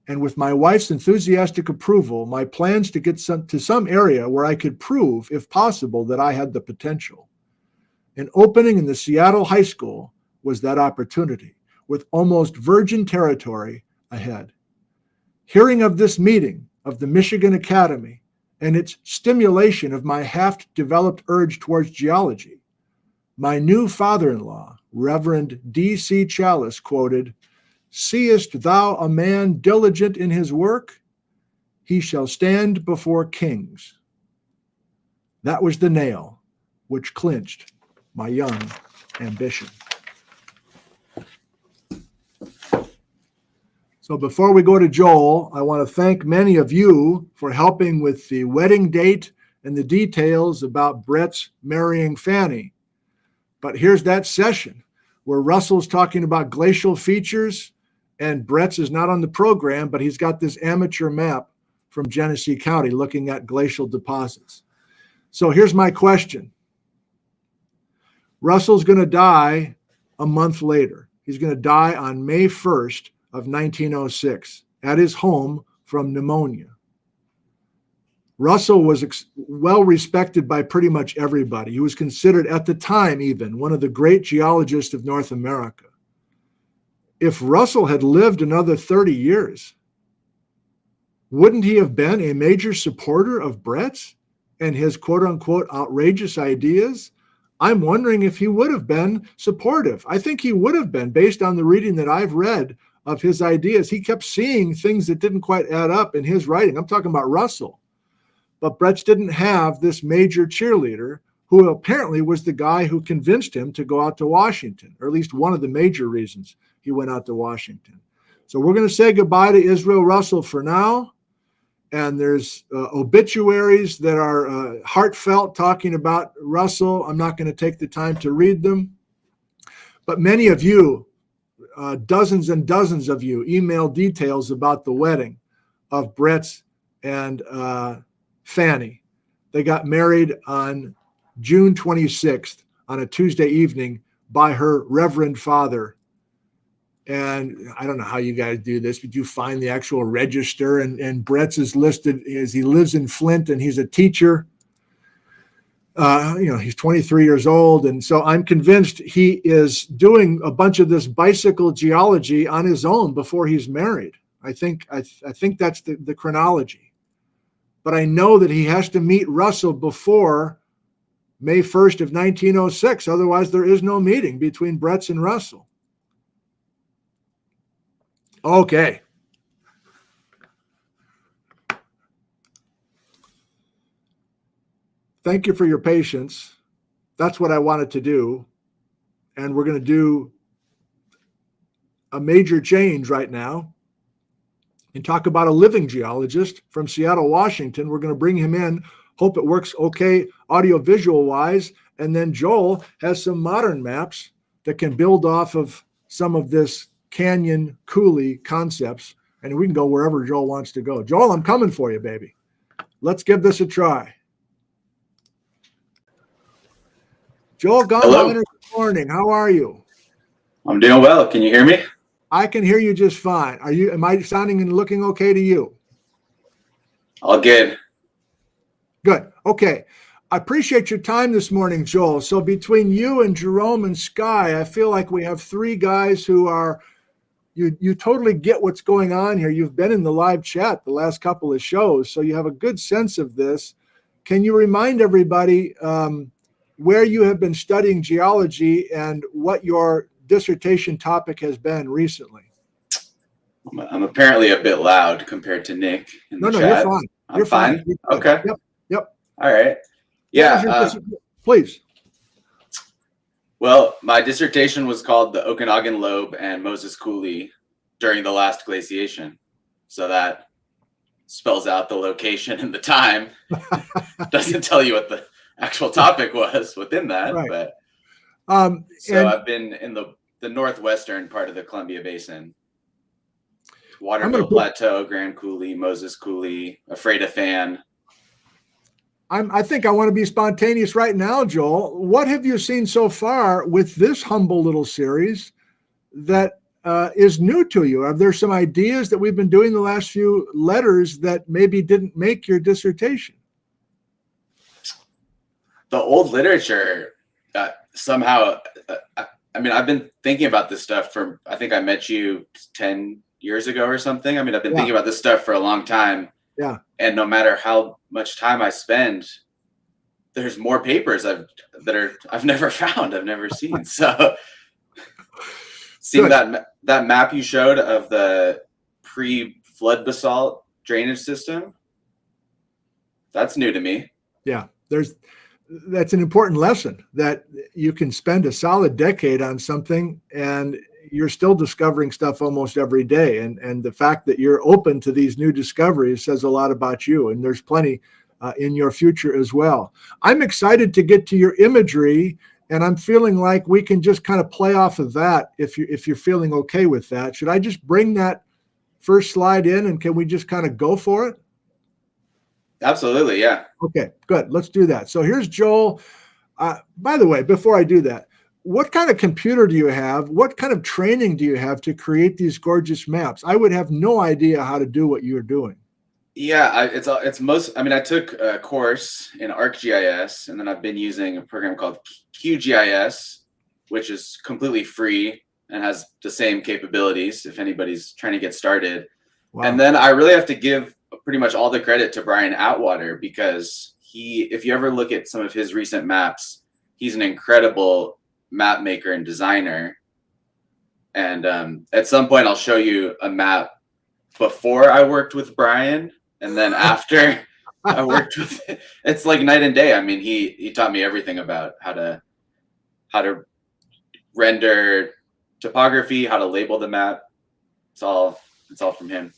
And with my wife's enthusiastic approval, my plans to get to some area where I could prove, if possible, that I had the potential. An opening in the Seattle High School was that opportunity, with almost virgin territory ahead. Hearing of this meeting of the Michigan Academy and its stimulation of my half-developed urge towards geology, my new father-in-law, Reverend D.C. Chalice, quoted, "Seest thou a man diligent in his work? He shall stand before kings." That was the nail which clinched my young ambition. So before we go to Joel, I want to thank many of you for helping with the wedding date and the details about Brett's marrying Fanny. But here's that session where Russell's talking about glacial features, and Brett's is not on the program, but he's got this amateur map from Genesee County looking at glacial deposits. So here's my question. Russell's going to die a month later. He's going to die on May 1st of 1906 at his home from pneumonia. Russell was well respected by pretty much everybody. He was considered at the time even one of the great geologists of North America. If Russell had lived another 30 years, wouldn't he have been a major supporter of Brett's and his quote-unquote outrageous ideas? I'm wondering if he would have been supportive. I think he would have been, based on the reading that I've read of his ideas. He kept seeing things that didn't quite add up in his writing. I'm talking about Russell. But Brett's didn't have this major cheerleader who apparently was the guy who convinced him to go out to Washington, or at least one of the major reasons he went out to Washington. So we're going to say goodbye to Israel Russell for now. And there's obituaries that are heartfelt talking about Russell. I'm not going to take the time to read them. But many of you, dozens and dozens of you, emailed details about the wedding of Brett's and Fanny. They got married on June 26th on a Tuesday evening by her reverend father. And I don't know how you guys do this, but you find the actual register, and Brett's is listed as he lives in Flint and he's a teacher. He's 23 years old. And so I'm convinced he is doing a bunch of this bicycle geology on his own before he's married. I think that's the chronology. But I know that he has to meet Russell before May 1st of 1906. Otherwise, there is no meeting between Brett's and Russell. Okay. Thank you for your patience. That's what I wanted to do. And we're going to do a major change right now and talk about a living geologist from Seattle, Washington. We're going to bring him in. Hope it works okay audio-visual wise. And then Joel has some modern maps that can build off of some of this Canyon Coulee concepts. And we can go wherever Joel wants to go. Joel, I'm coming for you, baby. Let's give this a try. Joel Gombiner, good morning. How are you? I'm doing well. Can you hear me? I can hear you just fine. Am I sounding and looking okay to you? All good. Good. Okay. I appreciate your time this morning, Joel. So between you and Jerome and Sky, I feel like we have three guys who are, you totally get what's going on here. You've been in the live chat the last couple of shows, so you have a good sense of this. Can you remind everybody where you have been studying geology and what your dissertation topic has been recently? I'm apparently a bit loud compared to Nick in the No, chat. you're fine. I'm You're fine. You're good. Okay. Yep. All right. What was your Yeah. please. Well, my dissertation was called The Okanagan Lobe and Moses Coulee during the last glaciation. So that spells out the location and the time. Doesn't tell you what the actual topic was within that. Right. But so I've been in the northwestern part of the Columbia Basin. Waterville Plateau, Grand Coulee, Moses Coulee, Afraid of Fan. I think I want to be spontaneous right now, Joel. What have you seen so far with this humble little series that is new to you? Are there some ideas that we've been doing the last few letters that maybe didn't make your dissertation? The old literature somehow, I mean, I've been thinking about this stuff for, I think I met you 10 years ago or something. I mean, I've been thinking about this stuff for a long time. Yeah. And no matter how much time I spend, there's more papers I've never found, I've never seen. So seeing that map you showed of the pre-flood basalt drainage system, that's new to me. Yeah, that's an important lesson, that you can spend a solid decade on something and you're still discovering stuff almost every day. And the fact that you're open to these new discoveries says a lot about you. And there's plenty in your future as well. I'm excited to get to your imagery, and I'm feeling like we can just kind of play off of that if you're feeling okay with that. Should I just bring that first slide in, and can we just kind of go for it? Absolutely, yeah. Okay, good. Let's do that. So here's Joel. By the way, before I do that, what kind of computer do you have? What kind of training do you have to create these gorgeous maps? I would have no idea how to do what you're doing. Yeah, I mean, I took a course in ArcGIS, and then I've been using a program called QGIS, which is completely free and has the same capabilities if anybody's trying to get started. Wow. And then I really have to give pretty much all the credit to Brian Atwater, because if you ever look at some of his recent maps, he's an incredible map maker and designer. And at some point I'll show you a map before I worked with Brian, and then after I worked with, it's like night and day. I mean, he taught me everything about how to render topography, how to label the map. It's all from him.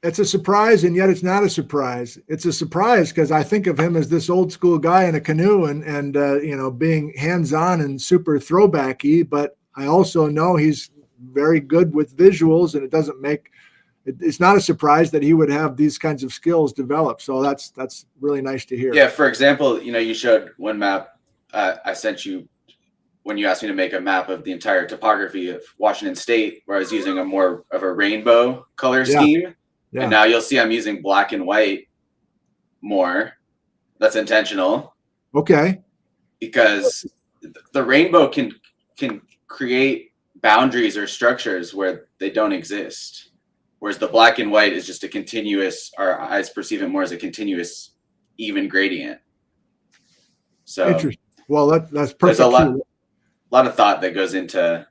It's a surprise, and yet it's not a surprise. It's a surprise because I think of him as this old school guy in a canoe and being hands-on and super throwbacky, but I also know he's very good with visuals, and it's not a surprise that he would have these kinds of skills developed. So that's really nice to hear. Yeah, for example, you showed one map I sent you when you asked me to make a map of the entire topography of Washington State, where I was using a more of a rainbow color scheme. Yeah. And now you'll see I'm using black and white more. That's intentional. Okay. Because the rainbow can create boundaries or structures where they don't exist. Whereas the black and white is just a continuous, our eyes perceive it more as a continuous, even gradient. So interesting. Well, that's perfect. There's a lot of thought that goes into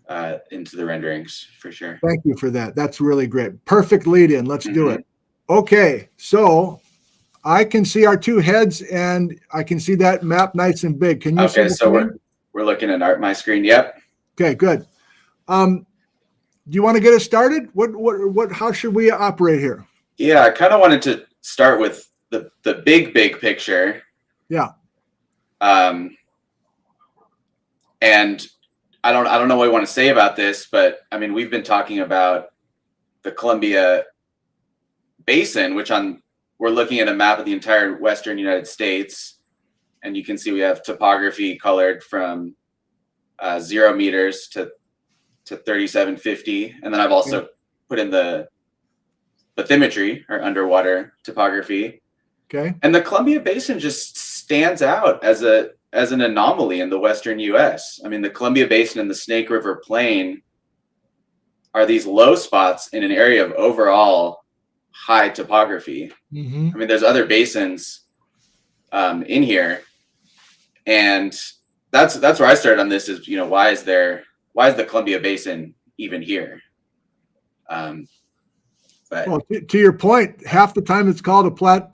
the renderings, for sure. Thank you for that. That's really great. Perfect lead in. Let's do it. Okay. So I can see our two heads, and I can see that map nice and big. Can you see? Okay. So we're looking at my screen. Yep. Okay, good. Do you want to get us started? How should we operate here? Yeah, I kind of wanted to start with the big picture. Yeah. And I don't know what I want to say about this, but I mean, we've been talking about the Columbia Basin, we're looking at a map of the entire Western United States, and you can see we have topography colored from 0 meters to 3750, and then I've also put in the bathymetry, or underwater topography. Okay. And the Columbia Basin just stands out as an anomaly in the Western U.S. I mean, the Columbia Basin and the Snake River Plain are these low spots in an area of overall high topography. Mm-hmm. I mean, there's other basins in here, and that's where I started on this. Is why is the Columbia Basin even here? But Well, to your point, half the time it's called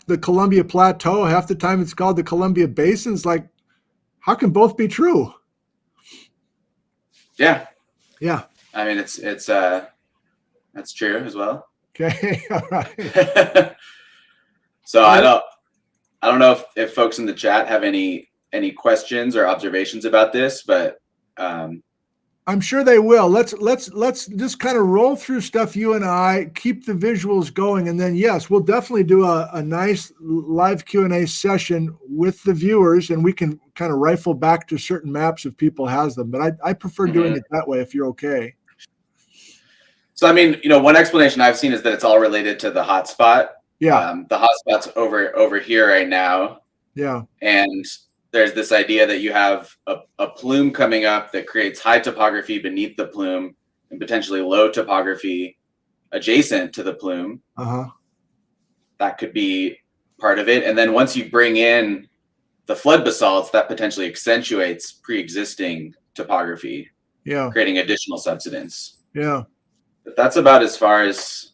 the Columbia Plateau, half the time it's called the Columbia Basin. It's like, how can both be true? yeah, Yeah. I mean, that's true as well. Okay. All right. So I don't know if folks in the chat have any questions or observations about this, but I'm sure they will. Let's just kind of roll through stuff, you and I, keep the visuals going, and then yes, we'll definitely do a nice live Q&A session with the viewers, and we can kind of rifle back to certain maps if people has them. But I prefer doing it that way if you're okay. So I mean, one explanation I've seen is that it's all related to the hotspot. Yeah. The hotspot's over here right now. Yeah. And there's this idea that you have a plume coming up that creates high topography beneath the plume and potentially low topography adjacent to the plume. That could be part of it. And then once you bring in the flood basalts, that potentially accentuates pre-existing topography, creating additional subsidence. Yeah. But that's about as far as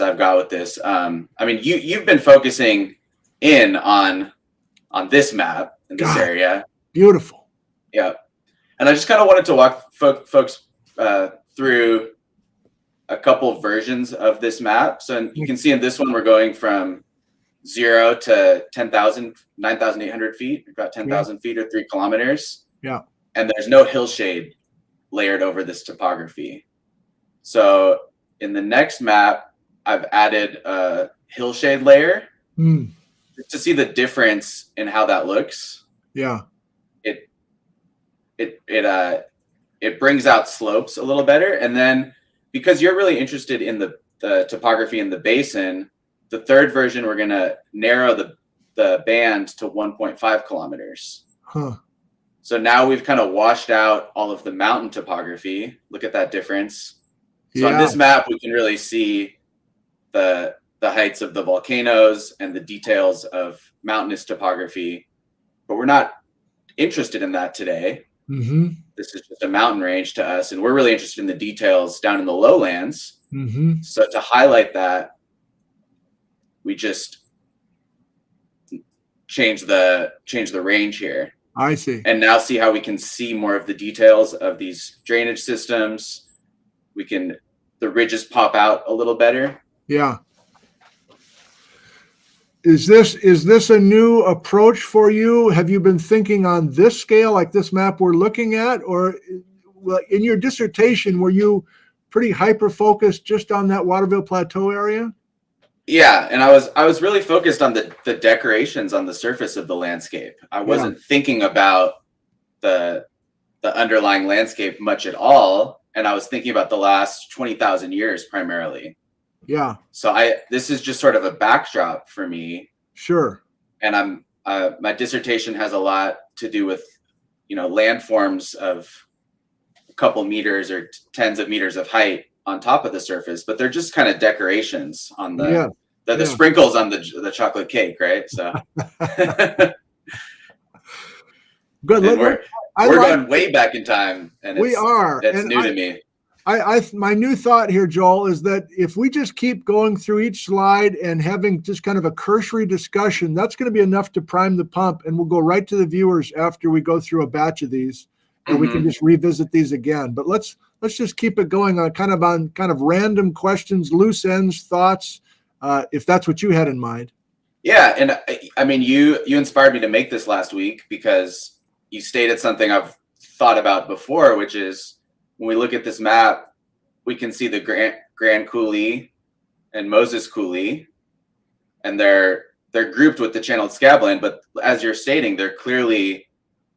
I've got with this. I mean, you've been focusing in on this map in this area. Beautiful. Yeah. And I just kind of wanted to walk folks through a couple versions of this map. So you can see in this one, we're going from 0 to 10,000, 9,800 feet, about 10,000 feet or 3 kilometers. Yeah. And there's no hillshade layered over this topography. So in the next map, I've added a hillshade layer to see the difference in how that looks. Yeah. It brings out slopes a little better. And then because you're really interested in the topography in the basin, the third version, we're going to narrow the band to 1.5 kilometers. So now we've kind of washed out all of the mountain topography. Look at that difference. So on this map, we can really see the heights of the volcanoes and the details of mountainous topography, but we're not interested in that today. This is just a mountain range to us, and we're really interested in the details down in the lowlands. So to highlight that, we just change the range here. I see. And now see how we can see more of the details of these drainage systems. The ridges pop out a little better. Yeah. Is this a new approach for you? Have you been thinking on this scale, like this map we're looking at, or in your dissertation, were you pretty hyper focused just on that Waterville Plateau area? Yeah, and I was really focused on the decorations on the surface of the landscape. I wasn't thinking about the underlying landscape much at all, and I was thinking about the last 20,000 years primarily. Yeah. So this is just sort of a backdrop for me. Sure. And my dissertation has a lot to do with, landforms of a couple meters or tens of meters of height on top of the surface, but they're just kind of decorations on the sprinkles on the chocolate cake, right? So good. We're going way back in time, and it's new to me. My new thought here, Joel, is that if we just keep going through each slide and having just kind of a cursory discussion, that's going to be enough to prime the pump, and we'll go right to the viewers after we go through a batch of these, and we can just revisit these again. But let's just keep it going on kind of random questions, loose ends, thoughts, if that's what you had in mind. Yeah, and I mean, you inspired me to make this last week because you stated something I've thought about before, which is, when we look at this map, we can see the Grand Coulee and Moses Coulee, and they're grouped with the channeled scabland. But as you're stating, they're clearly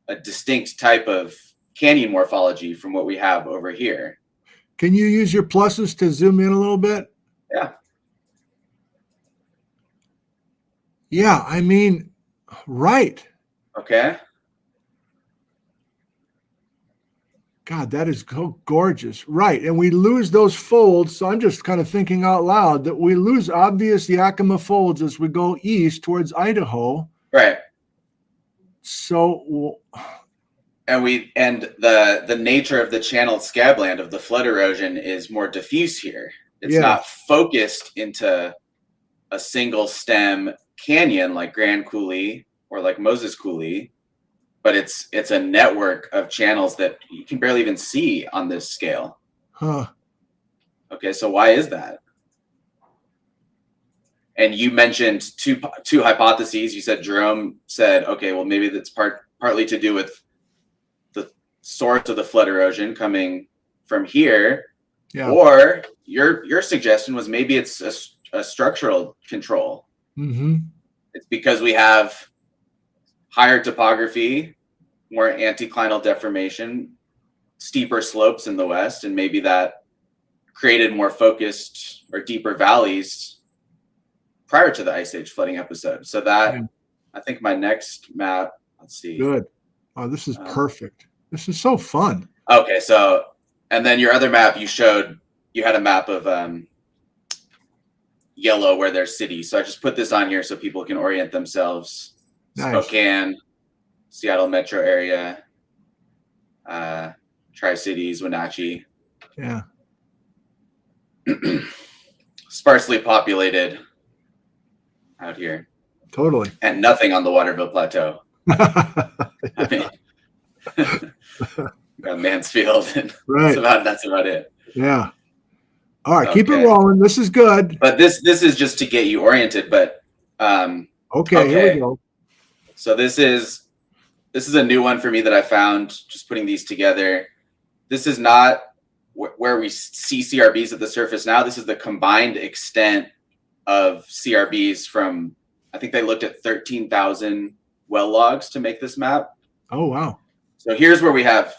a distinct type of canyon morphology from what we have over here. Can you use your pluses to zoom in a little bit? Yeah. Yeah, I mean, right. Okay. God, that is so gorgeous. Right. And we lose those folds. So I'm just kind of thinking out loud that we lose obvious Yakima folds as we go east towards Idaho. Right. So and the nature of the channeled scabland of the flood erosion is more diffuse here. It's Yeah. not focused into a single stem canyon like Grand Coulee or like Moses Coulee, but it's a network of channels that you can barely even see on this scale. Huh. Okay, so why is that? And you mentioned two hypotheses. You said Jerome said, okay, well maybe that's partly to do with the source of the flood erosion coming from here, Yeah. or your suggestion was maybe it's a structural control. Mm-hmm. It's because we have higher topography, more anticlinal deformation, steeper slopes in the west, and maybe that created more focused or deeper valleys prior to the Ice Age flooding episode. So that, I think my next map, let's see. Good. Oh, this is perfect. This is so fun. Okay, so, and then your other map you showed, you had a map of yellow where there's cities. So I just put this on here so people can orient themselves. Nice. Spokane, Seattle metro area, Tri-Cities, Wenatchee. Yeah. Sparsely populated out here. Totally. And nothing on the Waterville Plateau. I mean, got Mansfield, and right. That's about it. Yeah. All right, keep it rolling. This is good. But this is just to get you oriented. But okay, here we go. So this is a new one for me that I found just putting these together. This is not where we see CRBs at the surface now. This is the combined extent of CRBs from, I think they looked at 13,000 well logs to make this map. Oh, wow. So here's where we have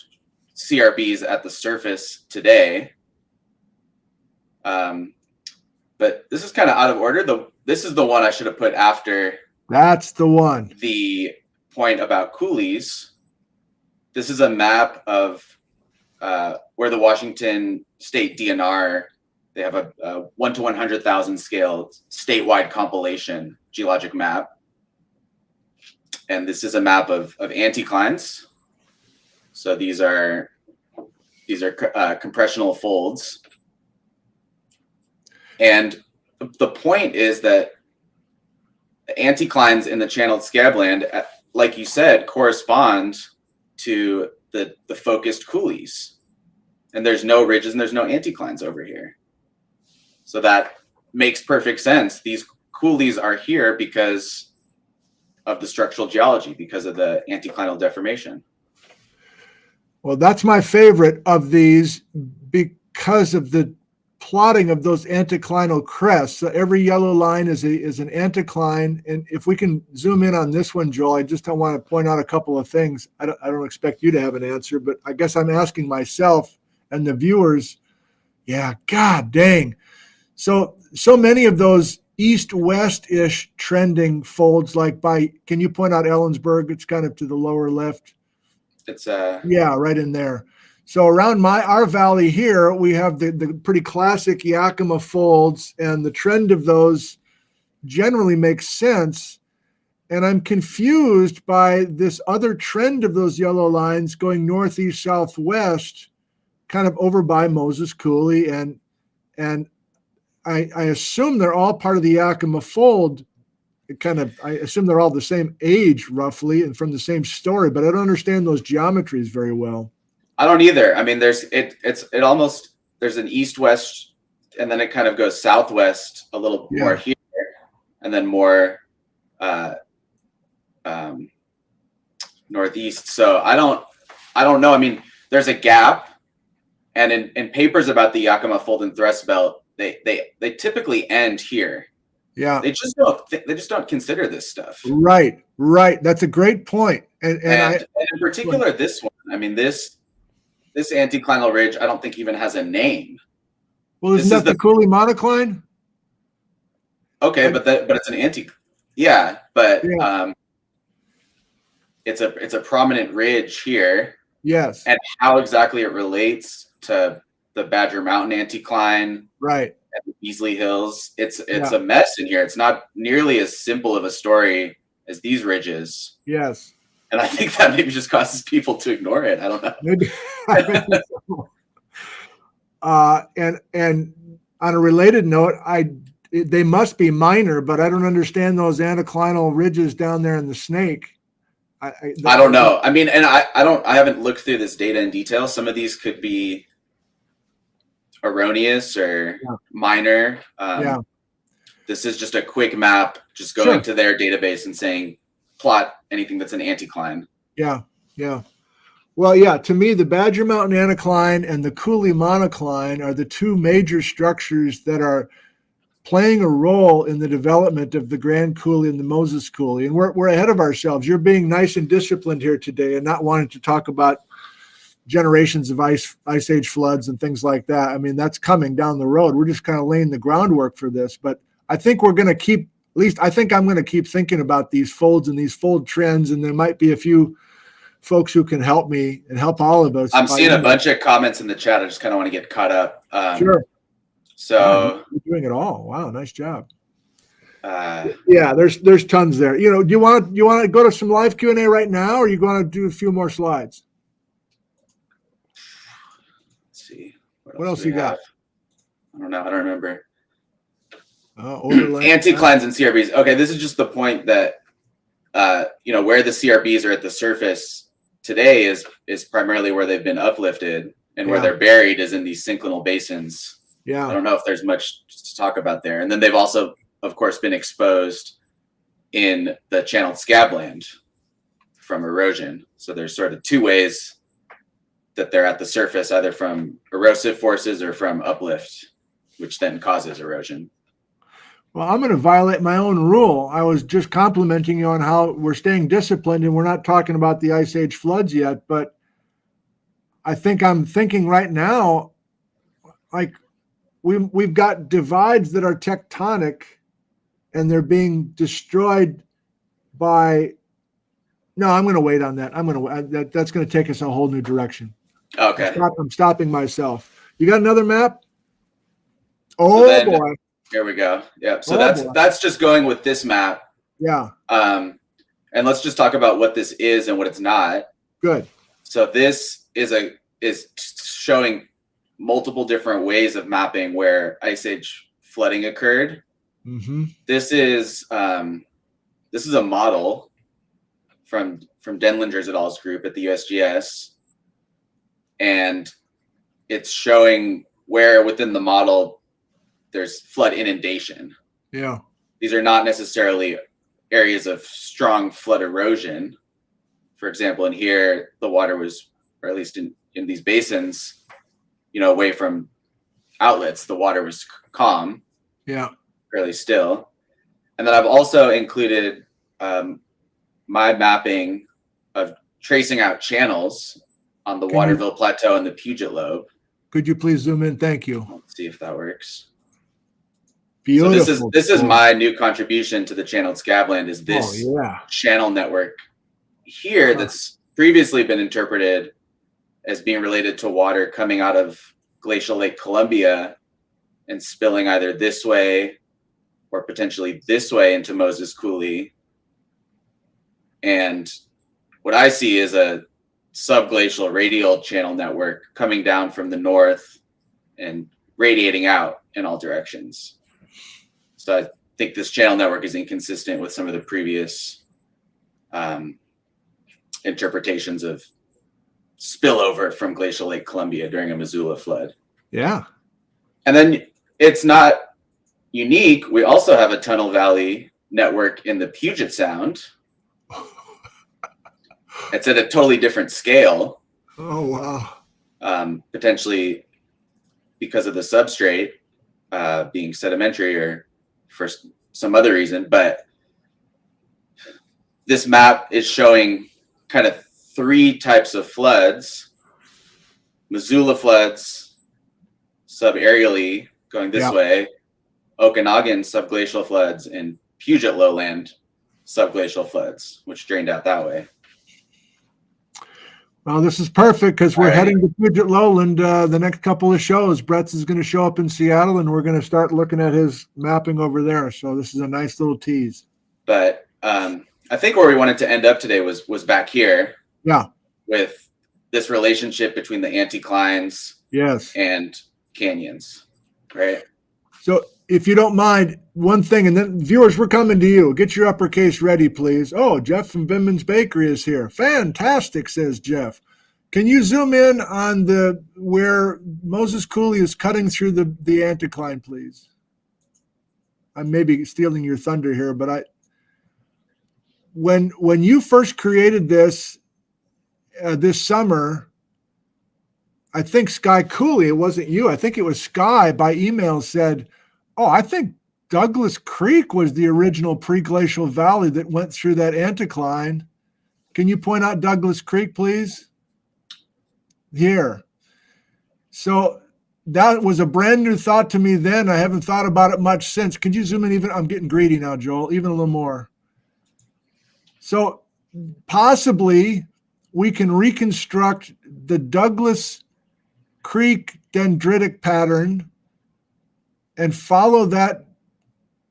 CRBs at the surface today. But this is kind of out of order. This is the one I should have put after. That's the one. The point about coulees. This is a map of where the Washington State DNR, they have a 1 to 100,000 scale statewide compilation geologic map. And this is a map of anticlines. So these are compressional folds. And the point is that the anticlines in the channeled scabland, like you said, correspond to the focused coulees. And there's no ridges and there's no anticlines over here. So that makes perfect sense. These coulees are here because of the structural geology, because of the anticlinal deformation. Well, that's my favorite of these because of the plotting of those anticlinal crests. So every yellow line is an anticline. And if we can zoom in on this one, Joel, I just want to point out a couple of things. I don't expect you to have an answer, but I guess I'm asking myself and the viewers, yeah, God dang. So many of those east-west-ish trending folds, like can you point out Ellensburg? It's kind of to the lower left. It's yeah, right in there. So around our valley here, we have the pretty classic Yakima folds, and the trend of those generally makes sense. And I'm confused by this other trend of those yellow lines going northeast, southwest, kind of over by Moses Coulee, and I assume they're all part of the Yakima fold. I assume they're all the same age roughly and from the same story, but I don't understand those geometries very well. I don't either. I mean, there's an east-west, and then it kind of goes southwest a little more here, and then more northeast. So I don't know. I mean, there's a gap, and in papers about the Yakima fold and thrust belt, they typically end here. Yeah, they just don't consider this stuff. Right. That's a great point. And in particular, this one. I mean, this anticlinal ridge, I don't think even has a name. Well, isn't that the Coulee monocline? Okay, but it's an yeah, but yeah. It's a prominent ridge here. Yes. And how exactly it relates to the Badger Mountain anticline, right, and the Beasley Hills, it's a mess in here. It's not nearly as simple of a story as these ridges. Yes. And I think that maybe just causes people to ignore it. I don't know. Maybe. Maybe so. And on a related note, they must be minor, but I don't understand those anticlinal ridges down there in the Snake. I don't know. I mean, and I haven't looked through this data in detail. Some of these could be erroneous or minor. This is just a quick map, just going to their database and saying, plot anything that's an anticline. Yeah. Well, to me, the Badger Mountain anticline and the Coulee monocline are the two major structures that are playing a role in the development of the Grand Coulee and the Moses Coulee. And we're ahead of ourselves. You're being nice and disciplined here today and not wanting to talk about generations of ice age floods and things like that. I mean, that's coming down the road. We're just kind of laying the groundwork for this. But I think we're going to keep, at least I think I'm going to keep thinking about these folds and these fold trends. And there might be a few folks who can help me and help all of us. I'm seeing a bunch of comments in the chat. I just kind of want to get caught up. Sure. So you're doing it all. Wow, nice job. There's tons there. Do you want to go to some live Q&A right now, or you going to do a few more slides? Let's see. What else you got? I don't know. I don't remember. Anticlines and CRBs. Okay, this is just the point that where the CRBs are at the surface today is primarily where they've been uplifted, and where they're buried is in these synclinal basins. I don't know if there's much to talk about there. And then they've also, of course, been exposed in the channeled scabland from erosion. So there's sort of two ways that they're at the surface, either from erosive forces or from uplift, which then causes erosion. Well, I'm going to violate my own rule. I was just complimenting you on how we're staying disciplined, and we're not talking about the Ice Age floods yet. But I think I'm thinking right now, like we've got divides that are tectonic, and they're being destroyed by. No, I'm going to wait on that. That's going to take us a whole new direction. Okay. I'm stopping myself. You got another map? Oh, boy. Here we go. Yeah. So that's just going with this map. Yeah. And let's just talk about what this is and what it's not. Good. So this is showing multiple different ways of mapping where Ice Age flooding occurred. Mm-hmm. This is a model from Denlinger's et al.'s group at the USGS, and it's showing where within the model there's flood inundation. Yeah. These are not necessarily areas of strong flood erosion. For example, in here, the water was, or at least in these basins, away from outlets, the water was calm. Yeah. Fairly still. And then I've also included my mapping of tracing out channels on the Waterville Plateau and the Puget Lobe. Could you please zoom in? Thank you. Let's see if that works. Beautiful. So this is my new contribution to the channeled scabland, is this channel network here that's previously been interpreted as being related to water coming out of glacial Lake Columbia and spilling either this way or potentially this way into Moses Coulee. And what I see is a subglacial radial channel network coming down from the north and radiating out in all directions. So I think this channel network is inconsistent with some of the previous interpretations of spillover from glacial Lake Columbia during a Missoula flood. Yeah. And then it's not unique. We also have a tunnel valley network in the Puget Sound. It's at a totally different scale. Oh, wow. Potentially because of the substrate being sedimentary or for some other reason. But this map is showing kind of three types of floods. Missoula floods subaerially going this way, Okanagan subglacial floods, and Puget lowland subglacial floods, which drained out that way. Well, this is perfect because we're heading to Puget Lowland the next couple of shows. Brett's is going to show up in Seattle, and we're going to start looking at his mapping over there. So this is a nice little tease. But I think where we wanted to end up today was back here. Yeah. With this relationship between the anticlines Yes. and canyons, right? So if you don't mind, one thing, and then viewers, we're coming to you. Get your uppercase ready, please. Oh, Jeff from Bimman's Bakery is here. Fantastic, says Jeff. Can you zoom in on where Moses Cooley is cutting through the anticline, please? I'm maybe stealing your thunder here, but when you first created this this summer, I think Sky Cooley, it wasn't you, I think it was Sky by email said, oh, I think Douglas Creek was the original preglacial valley that went through that anticline. Can you point out Douglas Creek, please? Here. So that was a brand new thought to me then. I haven't thought about it much since. Could you zoom in even? I'm getting greedy now, Joel, even a little more. So possibly we can reconstruct the Douglas Creek dendritic pattern and follow that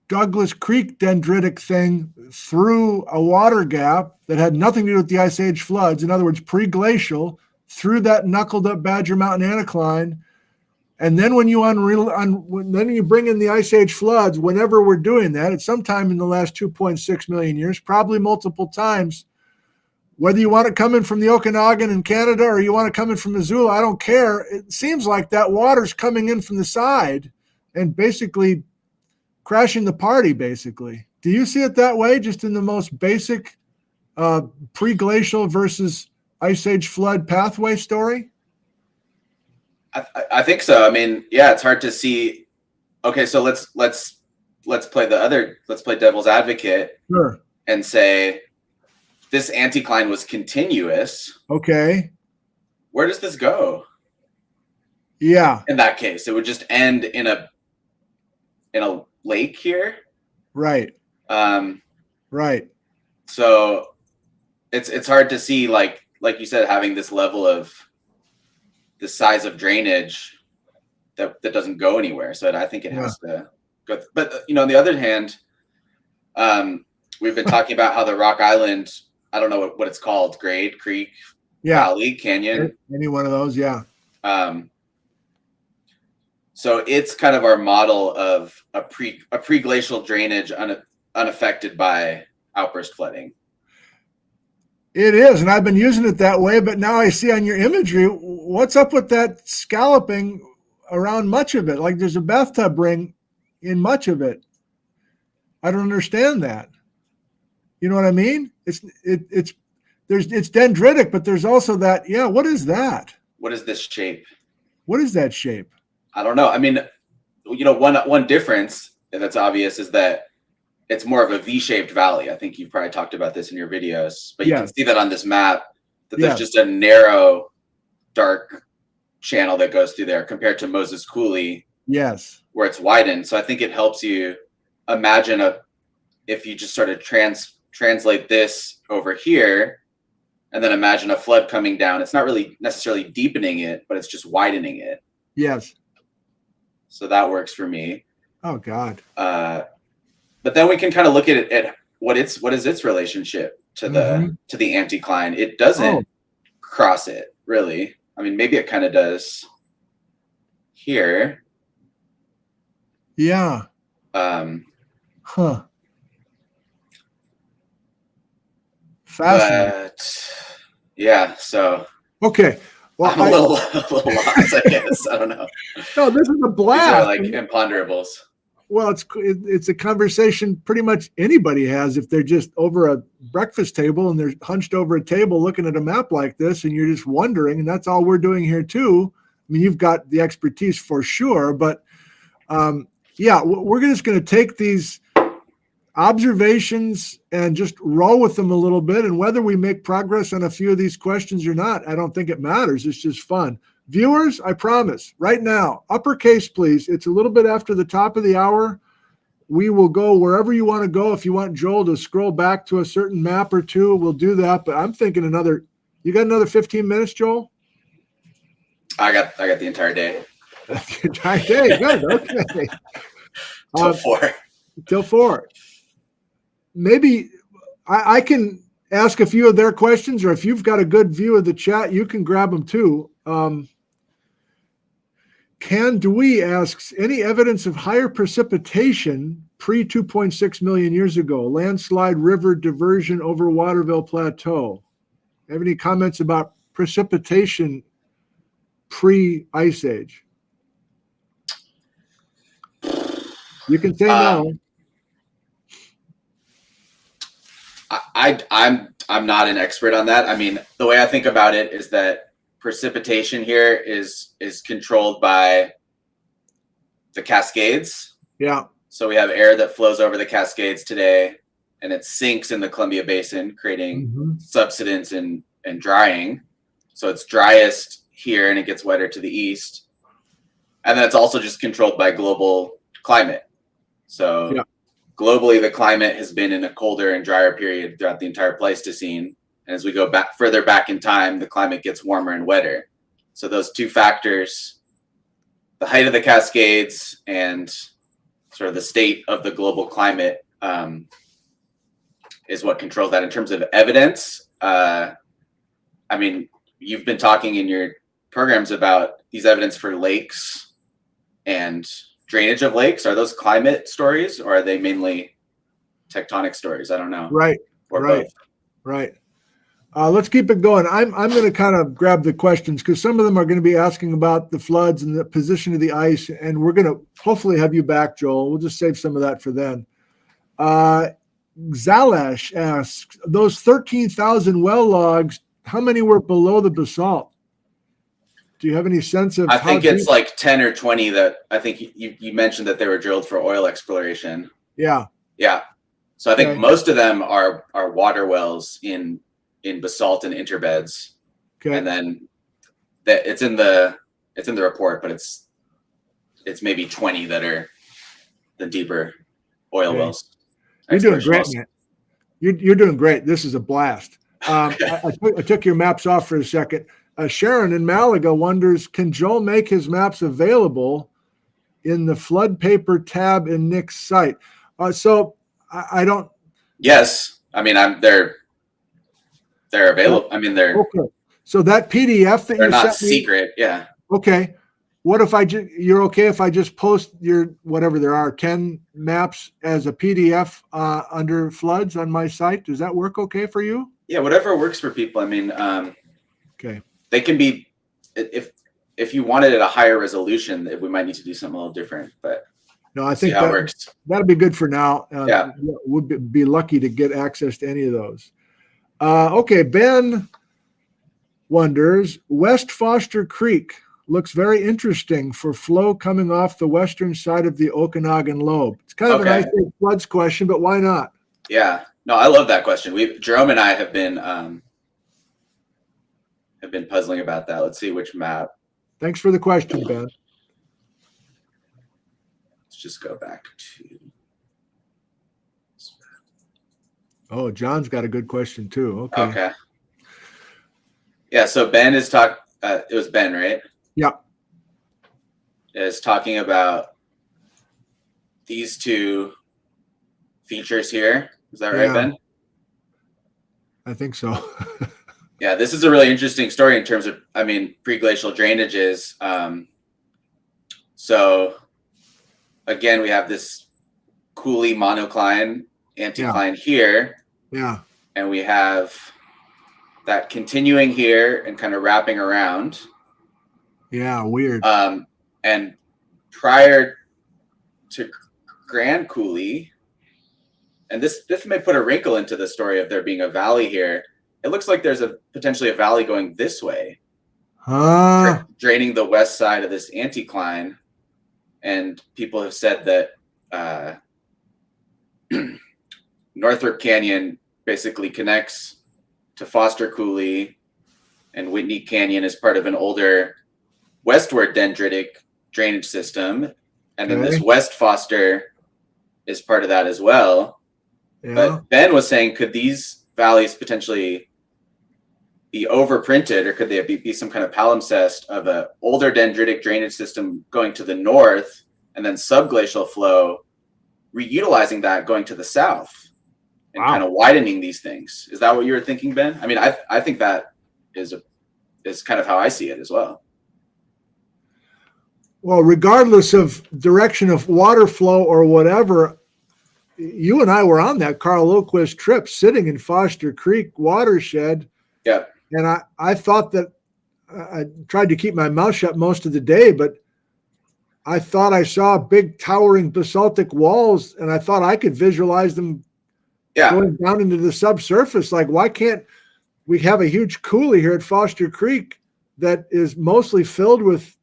Douglas Creek dendritic thing through a water gap that had nothing to do with the Ice Age floods. In other words, pre-glacial, through that knuckled up Badger Mountain anticline. And then when you then you bring in the Ice Age floods, whenever we're doing that, it's sometime in the last 2.6 million years, probably multiple times. Whether you want it coming from the Okanagan in Canada or you want it coming from Missoula, I don't care. It seems like that water's coming in from the side and basically crashing the party, basically. Do you see it that way, just in the most basic pre-glacial versus Ice Age flood pathway story? I think so. I mean, yeah, it's hard to see. Okay, so let's play devil's advocate. Sure. And say this anticline was continuous. Okay. Where does this go? Yeah. In that case, it would just end in a lake here. Right. Right. So it's hard to see, like you said, having this level of the size of drainage that doesn't go anywhere. So I think it has to go. But on the other hand, we've been talking about how the Rock Island, I don't know what it's called, grade, creek, valley, canyon. Any one of those, yeah. So it's kind of our model of a pre-glacial drainage unaffected by outburst flooding. It is, and I've been using it that way, but now I see on your imagery, what's up with that scalloping around much of it? Like there's a bathtub ring in much of it. I don't understand that. You know what I mean? It's dendritic, but there's also that, what is that? What is this shape? What is that shape? I don't know. I mean, one difference that's obvious is that it's more of a V-shaped valley. I think you've probably talked about this in your videos, but you can see that on this map, that there's just a narrow, dark channel that goes through there compared to Moses Cooley. Yes. Where it's widened. So I think it helps you imagine if you just sort of translate this over here and then imagine a flood coming down. It's not really necessarily deepening it, but it's just widening it. Yes. So that works for me. Oh God. But then we can kind of look at it at what is its relationship to the anticline. It doesn't cross it really. I mean, maybe it kind of does here. Yeah. Fascinating. But yeah, so okay. Well, I'm a little lost, I guess. I don't know. No, this is a blast. These are like imponderables. Well, it's a conversation pretty much anybody has if they're just over a breakfast table and they're hunched over a table looking at a map like this and you're just wondering, and that's all we're doing here too. I mean, you've got the expertise for sure, but we're just going to take these observations and just roll with them a little bit. And whether we make progress on a few of these questions or not, I don't think it matters. It's just fun. Viewers, I promise, right now, uppercase, please. It's a little bit after the top of the hour. We will go wherever you want to go. If you want Joel to scroll back to a certain map or two, we'll do that. But I'm thinking you got another 15 minutes, Joel? I got the entire day. The entire day, good, okay. Till 4. Till 4. Maybe I can ask a few of their questions, or if you've got a good view of the chat, you can grab them too. Can Dewey asks, any evidence of higher precipitation pre 2.6 million years ago, landslide river diversion over Waterville Plateau? Have any comments about precipitation pre-Ice Age? You can say no. I'm not an expert on that. I mean, the way I think about it is that precipitation here is controlled by the Cascades. Yeah. So we have air that flows over the Cascades today, and it sinks in the Columbia Basin, creating subsidence and drying. So it's driest here, and it gets wetter to the east. And then it's also just controlled by global climate. So globally, the climate has been in a colder and drier period throughout the entire Pleistocene. And as we go back further back in time, the climate gets warmer and wetter. So those two factors, the height of the Cascades and sort of the state of the global climate, is what controls that. In terms of evidence, I mean, you've been talking in your programs about these evidence for lakes and drainage of lakes. Are those climate stories, or are they mainly tectonic stories? I don't know. Right. Or right. both. Right. Let's keep it going. I'm going to kind of grab the questions because some of them are going to be asking about the floods and the position of the ice, and we're going to hopefully have you back, Joel. We'll just save some of that for then. Zalash asks, those 13,000 well logs, how many were below the basalt? Do you have any sense of? I think it's like 10 or 20 that I think you mentioned that they were drilled for oil exploration. Yeah. Yeah. So I think most of them are water wells in basalt and interbeds. Okay. And then it's in the report, but it's maybe 20 that are the deeper oil wells. You're doing great, man. You're doing great. This is a blast. I took your maps off for a second. Sharon in Malaga wonders, can Joel make his maps available in the flood paper tab in Nick's site? So I don't. Yes. I mean, they're available. I mean, they're okay. So that PDF that they're you not sent me, secret. Yeah. Okay. What if you're okay if I just post your, whatever there are, 10 maps as a PDF under floods on my site? Does that work okay for you? Yeah, whatever works for people. I mean, okay. They can be, if you wanted it a higher resolution, we might need to do something a little different, but no, I think that works. That'll be good for now. Yeah. Would be lucky to get access to any of those. Okay. Ben wonders, West Foster Creek looks very interesting for flow coming off the western side of the Okanagan lobe. It's kind of an ice age floods question, but why not? Yeah, no, I love that question. Jerome and I have been puzzling about that. Let's see which map. Thanks for the question, Ben. Let's just go back to. Oh, John's got a good question too. Okay. Yeah, so Ben is it was Ben, right? Yep. Is talking about these two features here. Is that right, Ben? I think so. Yeah, this is a really interesting story in terms of, I mean, pre-glacial drainages. So again, we have this Coulee monocline, anticline here. Yeah. And we have that continuing here and kind of wrapping around. Yeah, weird. And prior to Grand Coulee, and this may put a wrinkle into the story of there being a valley here. It looks like there's potentially a valley going this way, draining the west side of this anticline. And people have said that Northrop Canyon basically connects to Foster Coulee, and Whitney Canyon is part of an older westward dendritic drainage system. And then this West Foster is part of that as well. Yeah. But Ben was saying, could these valleys potentially be overprinted, or could they be some kind of palimpsest of an older dendritic drainage system going to the north and then subglacial flow, reutilizing that going to the south? and kind of widening these things. Is that what you were thinking, Ben? I mean, I think that is kind of how I see it as well. Well, regardless of direction of water flow or whatever, you and I were on that Carl Lilquist trip sitting in Foster Creek watershed. Yeah. And I thought that I tried to keep my mouth shut most of the day, but I thought I saw big towering basaltic walls, and I thought I could visualize them going down into the subsurface. Like, why can't we have a huge coulee here at Foster Creek that is mostly filled with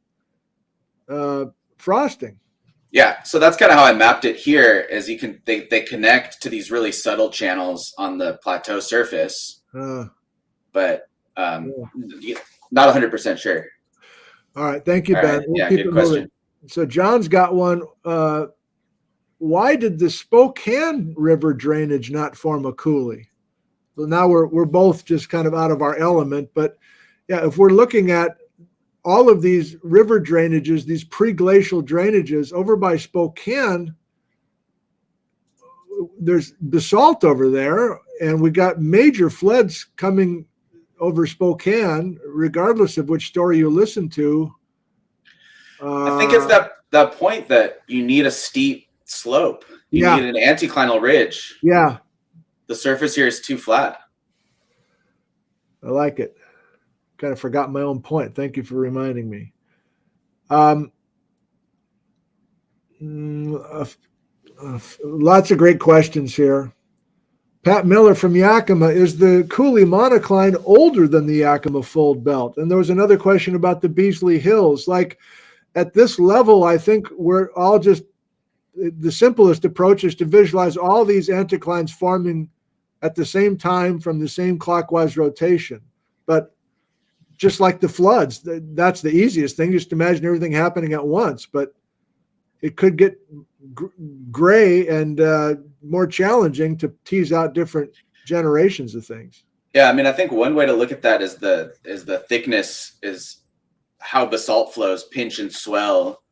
frosting? Yeah, so that's kind of how I mapped it here. Is they connect to these really subtle channels on the plateau surface, but not 100% sure. All right, thank you, Ben. Right. Yeah, good question. Moving. So John's got one. Why did the Spokane River drainage not form a coulee? So now we're both just kind of out of our element. But yeah, if we're looking at all of these river drainages, these pre-glacial drainages over by Spokane, there's basalt over there, and we got major floods coming over Spokane, regardless of which story you listen to. I think it's that point that you need a steep slope. You need an anticlinal ridge. Yeah. The surface here is too flat. I like it. Kind of forgot my own point. Thank you for reminding me. Lots of great questions here. Pat Miller from Yakima, is the Coulee monocline older than the Yakima fold belt? And there was another question about the Beasley Hills. Like, at this level, I think we're all just, the simplest approach is to visualize all these anticlines forming at the same time from the same clockwise rotation. But just like the floods, that's the easiest thing. Just imagine everything happening at once. But it could get gray and more challenging to tease out different generations of things. Yeah, I mean, I think one way to look at that is the thickness, is how basalt flows pinch and swell,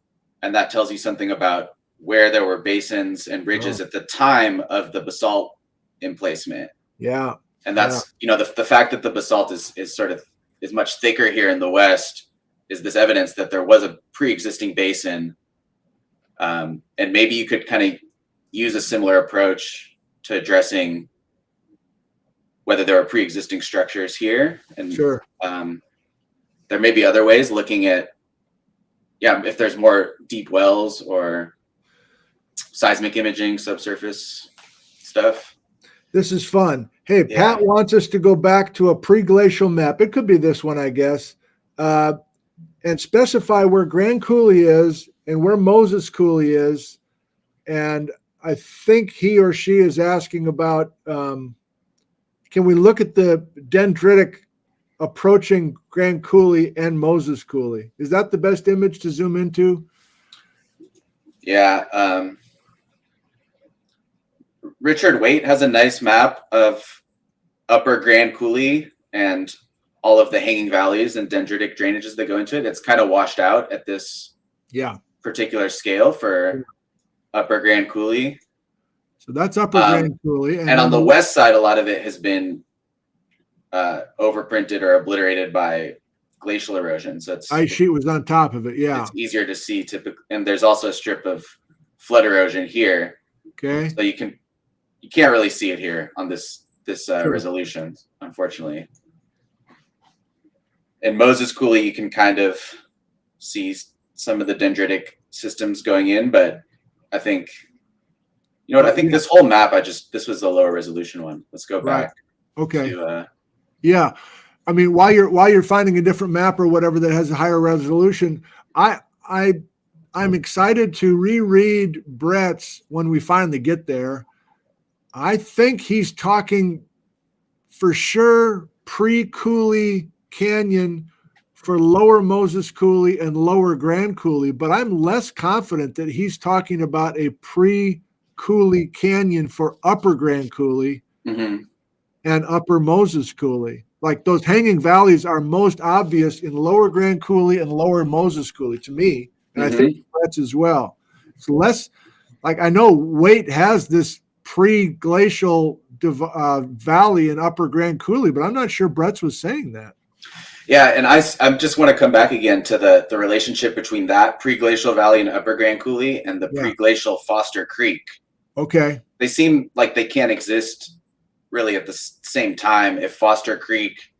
and that tells you something about where there were basins and ridges at the time of the basalt emplacement. Yeah, and that's the fact that the basalt is much thicker here in the west is this evidence that there was a pre-existing basin, and maybe you could kind of use a similar approach to addressing whether there are pre-existing structures here. And sure. There may be other ways looking at, if there's more deep wells or seismic imaging, subsurface stuff. This is fun. Hey, Pat wants us to go back to a pre-glacial map. It could be this one, I guess, and specify where Grand Coulee is and where Moses Coulee is. And I think he or she is asking about, can we look at the dendritic approaching Grand Coulee and Moses Coulee? Is that the best image to zoom into? Yeah. Richard Waite has a nice map of Upper Grand Coulee and all of the hanging valleys and dendritic drainages that go into it. It's kind of washed out at this particular scale for Upper Grand Coulee. So that's Upper Grand Coulee. And on the west side, a lot of it has been overprinted or obliterated by glacial erosion. So ice sheet was on top of it. Yeah. It's easier to see typically. And there's also a strip of flood erosion here. Okay. So you can't really see it here on this resolution, unfortunately. In Moses Coulee, you can kind of see some of the dendritic systems going in, but I think, I think this whole map, this was the lower resolution one. Let's go back. Okay. Yeah. I mean, while you're finding a different map or whatever that has a higher resolution, I'm excited to reread Brett's when we finally get there. I think he's talking for sure pre-Coulee Canyon for lower Moses Coulee and lower Grand Coulee, but I'm less confident that he's talking about a pre-Coulee Canyon for upper Grand Coulee and upper Moses Coulee. Like, those hanging valleys are most obvious in lower Grand Coulee and lower Moses Coulee to me, and I think that's as well. It's less, like, I know Waite has this pre-glacial valley in Upper Grand Coulee, but I'm not sure Brett's was saying that. Yeah, and I just want to come back again to the relationship between that pre-glacial valley in Upper Grand Coulee and the pre-glacial Foster Creek. Okay. They seem like they can't exist really at the same time if Foster Creek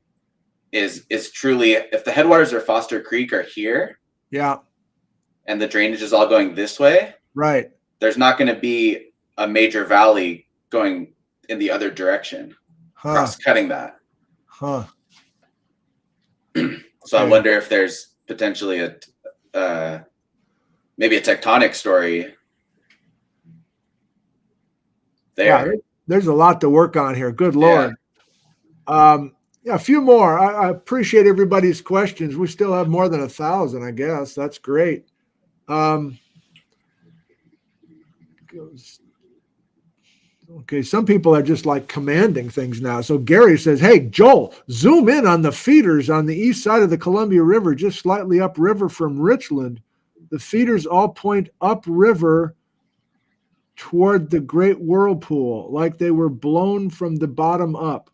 is truly, if the headwaters of Foster Creek are here, and the drainage is all going this way, right, there's not going to be a major valley going in the other direction, cross-cutting that. So I wonder if there's potentially maybe a tectonic story there. Yeah, there's a lot to work on here. Good Lord. A few more. I appreciate everybody's questions. We still have more than 1,000, I guess. That's great. Okay, some people are just like commanding things now. So Gary says, hey, Joel, zoom in on the feeders on the east side of the Columbia River, just slightly upriver from Richland. The feeders all point upriver toward the great whirlpool, like they were blown from the bottom up.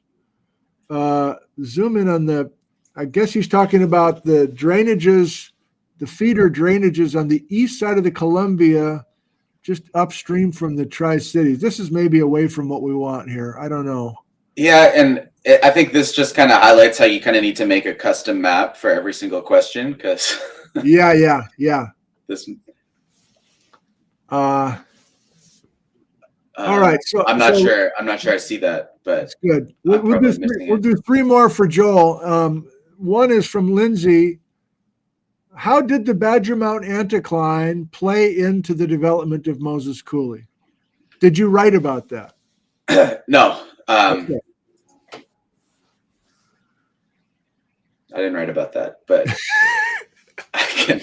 Zoom in on the, I guess he's talking about the drainages, the feeder drainages on the east side of the Columbia, just upstream from the Tri-Cities. This is maybe away from what we want here. I don't know. Yeah, and I think this just kind of highlights how you kind of need to make a custom map for every single question, because yeah. This. All right. So I'm not sure I see that, but that's good. We'll do 3 more for Joel. One is from Lindsay. How did the Badger Mountain anticline play into the development of Moses Coulee? Did you write about that? No. Okay. I didn't write about that, but I can.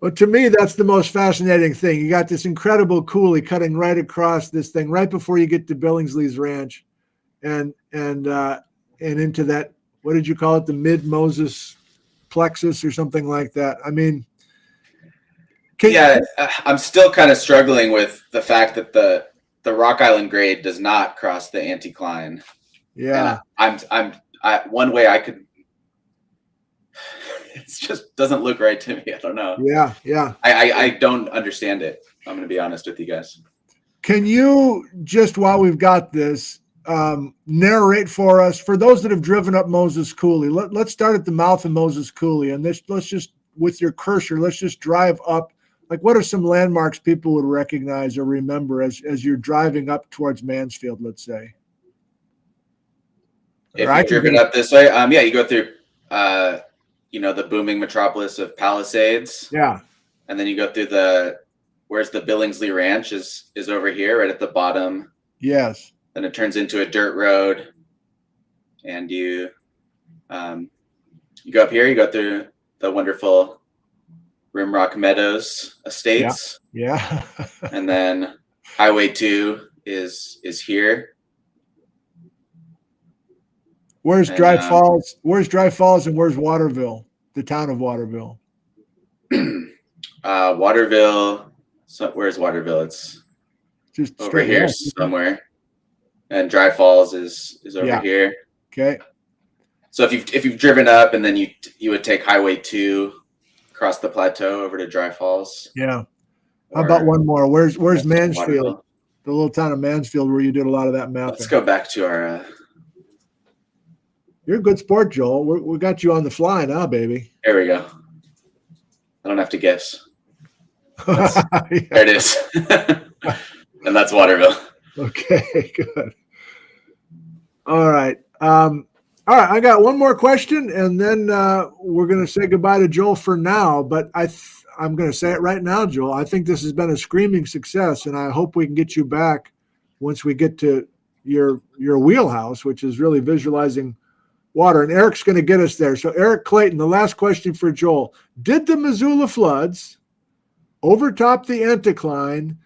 Well, to me, that's the most fascinating thing. You got this incredible coulee cutting right across this thing right before you get to Billingsley's Ranch, and into that. What did you call it? The mid-Moses plexus or something like that. I mean, I'm still kind of struggling with the fact that the Rock Island grade does not cross the anticline. Yeah, and one way I could. It just doesn't look right to me. I don't know. Yeah. I don't understand it. I'm going to be honest with you guys. Can you just, while we've got this, narrate for us, for those that have driven up Moses Coulee, let's start at the mouth of Moses Coulee, and let's just, with your cursor, let's just drive up. Like, what are some landmarks people would recognize or remember as you're driving up towards Mansfield, let's say? If you're driven up this way, you go through, the booming metropolis of Palisades. Yeah. And then you go through where's the Billingsley Ranch is over here, right at the bottom. Yes. Then it turns into a dirt road, and you go up here. You go through the wonderful Rimrock Meadows estates. Yeah. And then Highway 2 is here. Where's Dry Falls? Where's Dry Falls and where's Waterville? The town of Waterville. Waterville. So where's Waterville? It's just over here somewhere. And Dry Falls is over here. Okay. So if you've driven up, and then you would take Highway 2 across the plateau over to Dry Falls. Yeah. How about one more? Where's Mansfield? Waterville. The little town of Mansfield where you did a lot of that mapping. Let's go back to our. You're a good sport, Joel. We got you on the fly now, baby. There we go. I don't have to guess. There it is. And that's Waterville. Okay, good. All right. I got one more question, and then we're going to say goodbye to Joel for now. But I'm going to say it right now, Joel. I think this has been a screaming success, and I hope we can get you back once we get to your wheelhouse, which is really visualizing water. And Eric's going to get us there. So Eric Clayton, the last question for Joel. Did the Missoula floods overtop the anticline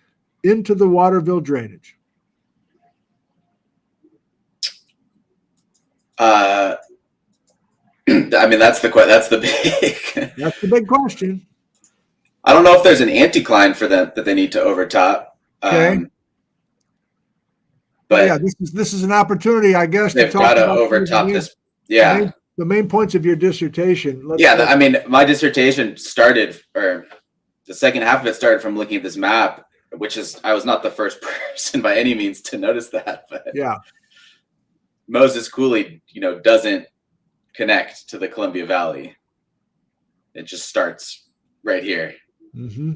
into the Waterville drainage? I mean, that's the big. That's the big question. I don't know if there's an anticline for them that they need to overtop. Okay. But yeah, but this is an opportunity, I guess, to they've talk got to about some of overtop the this. Yeah. main points of your dissertation. Yeah. I mean, my dissertation started, or the second half of it started from looking at this map, which is, I was not the first person by any means to notice that, but yeah. Moses Coulee, doesn't connect to the Columbia Valley. It just starts right here. Mm-hmm.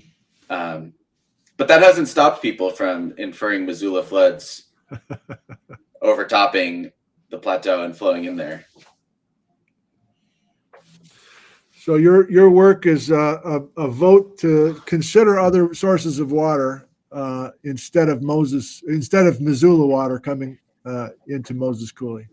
But that hasn't stopped people from inferring Missoula floods overtopping the plateau and flowing in there. So your work is a vote to consider other sources of water instead of Missoula water coming into Moses Coulee.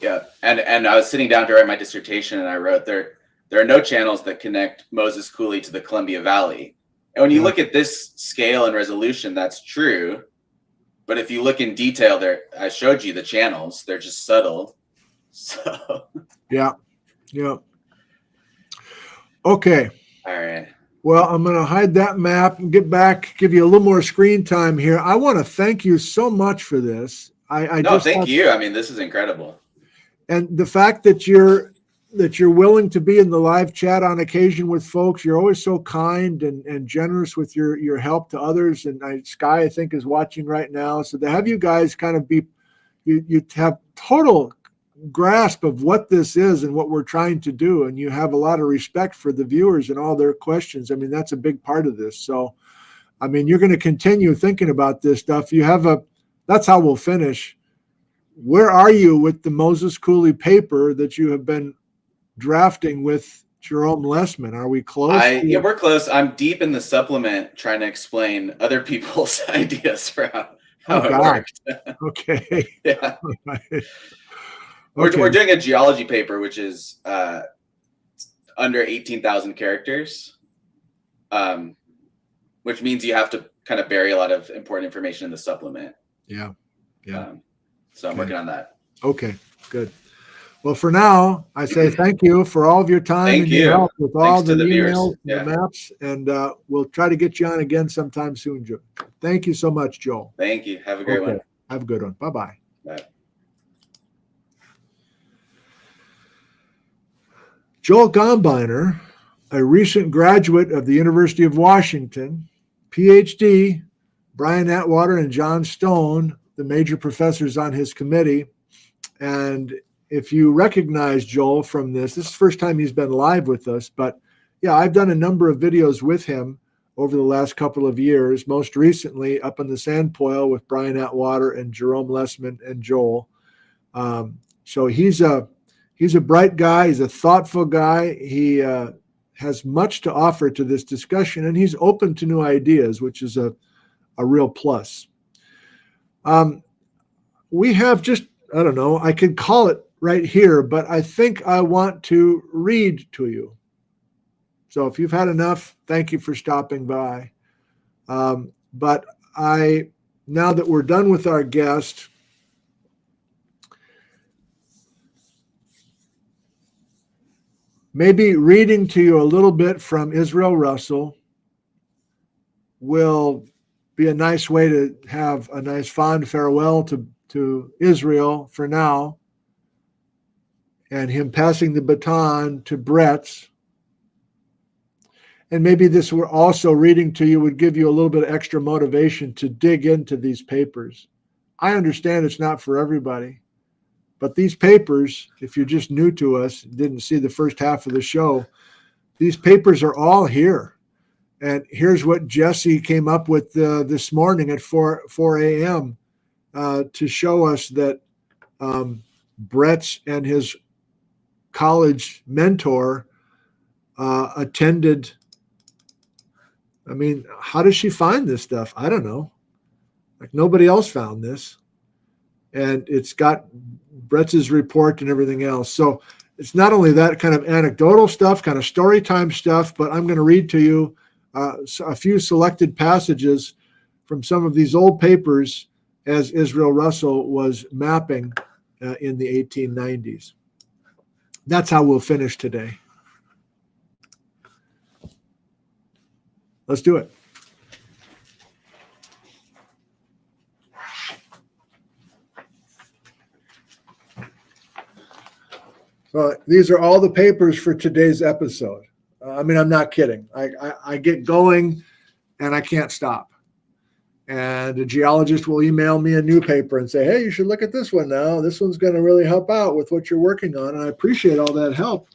Yeah, and I was sitting down to write my dissertation, and I wrote there are no channels that connect Moses Coulee to the Columbia Valley. And when you look at this scale and resolution, that's true. But if you look in detail, there, I showed you the channels; they're just subtle. So yeah. Okay. All right. Well, I'm going to hide that map and get back, give you a little more screen time here. I want to thank you so much for this. Thank you. I mean, this is incredible. And the fact that you're willing to be in the live chat on occasion with folks, you're always so kind and generous with your help to others. And Sky, I think, is watching right now. So to have you guys kind of you have total grasp of what this is and what we're trying to do, and you have a lot of respect for the viewers and all their questions. I mean, that's a big part of this. So I mean, you're going to continue thinking about this stuff. That's how we'll finish. Where are you with the Moses Coulee paper that you have been drafting with Jerome Lessman? Are we close? Yeah, we're close. I'm deep in the supplement trying to explain other people's ideas for how it worked. Okay. Yeah. Right. Okay. We're doing a geology paper, which is under 18,000 characters, which means you have to kind of bury a lot of important information in the supplement. Yeah. So I'm working on that. Okay, good. Well, for now, I say thank you for all of your time and your help with all the emails and the maps, and we'll try to get you on again sometime soon, Joe. Thank you so much, Joel. Thank you. Have a great one. Have a good one. Bye-bye. Bye. Joel Gombiner, a recent graduate of the University of Washington, PhD, Brian Atwater and John Stone, the major professors on his committee. And if you recognize Joel from this is the first time he's been live with us, but yeah, I've done a number of videos with him over the last couple of years, most recently up in the Sandpoil with Brian Atwater and Jerome Lessman and Joel. So he's a bright guy. He's a thoughtful guy. He has much to offer to this discussion, and he's open to new ideas, which is a real plus. We have just, I don't know, I could call it right here, but I think I want to read to you. So if you've had enough, thank you for stopping by. But now that we're done with our guest, maybe reading to you a little bit from Israel Russell will be a nice way to have a nice fond farewell to Israel for now, and him passing the baton to Brett's. And maybe this were also reading to you would give you a little bit of extra motivation to dig into these papers. I understand it's not for everybody, but these papers, if you're just new to us, didn't see the first half of the show, these papers are all here. And here's what Jesse came up with this morning at 4 a.m. To show us that Brett's and his college mentor attended. I mean, how does she find this stuff? I don't know. Like nobody else found this. And it's got Brett's report and everything else. So it's not only that kind of anecdotal stuff, kind of story time stuff, but I'm going to read to you a few selected passages from some of these old papers as Israel Russell was mapping in the 1890s. That's how we'll finish today. Let's do it. So these are all the papers for today's episode. I mean, I'm not kidding. I get going and I can't stop. And a geologist will email me a new paper and say, hey, you should look at this one now. This one's going to really help out with what you're working on. And I appreciate all that help.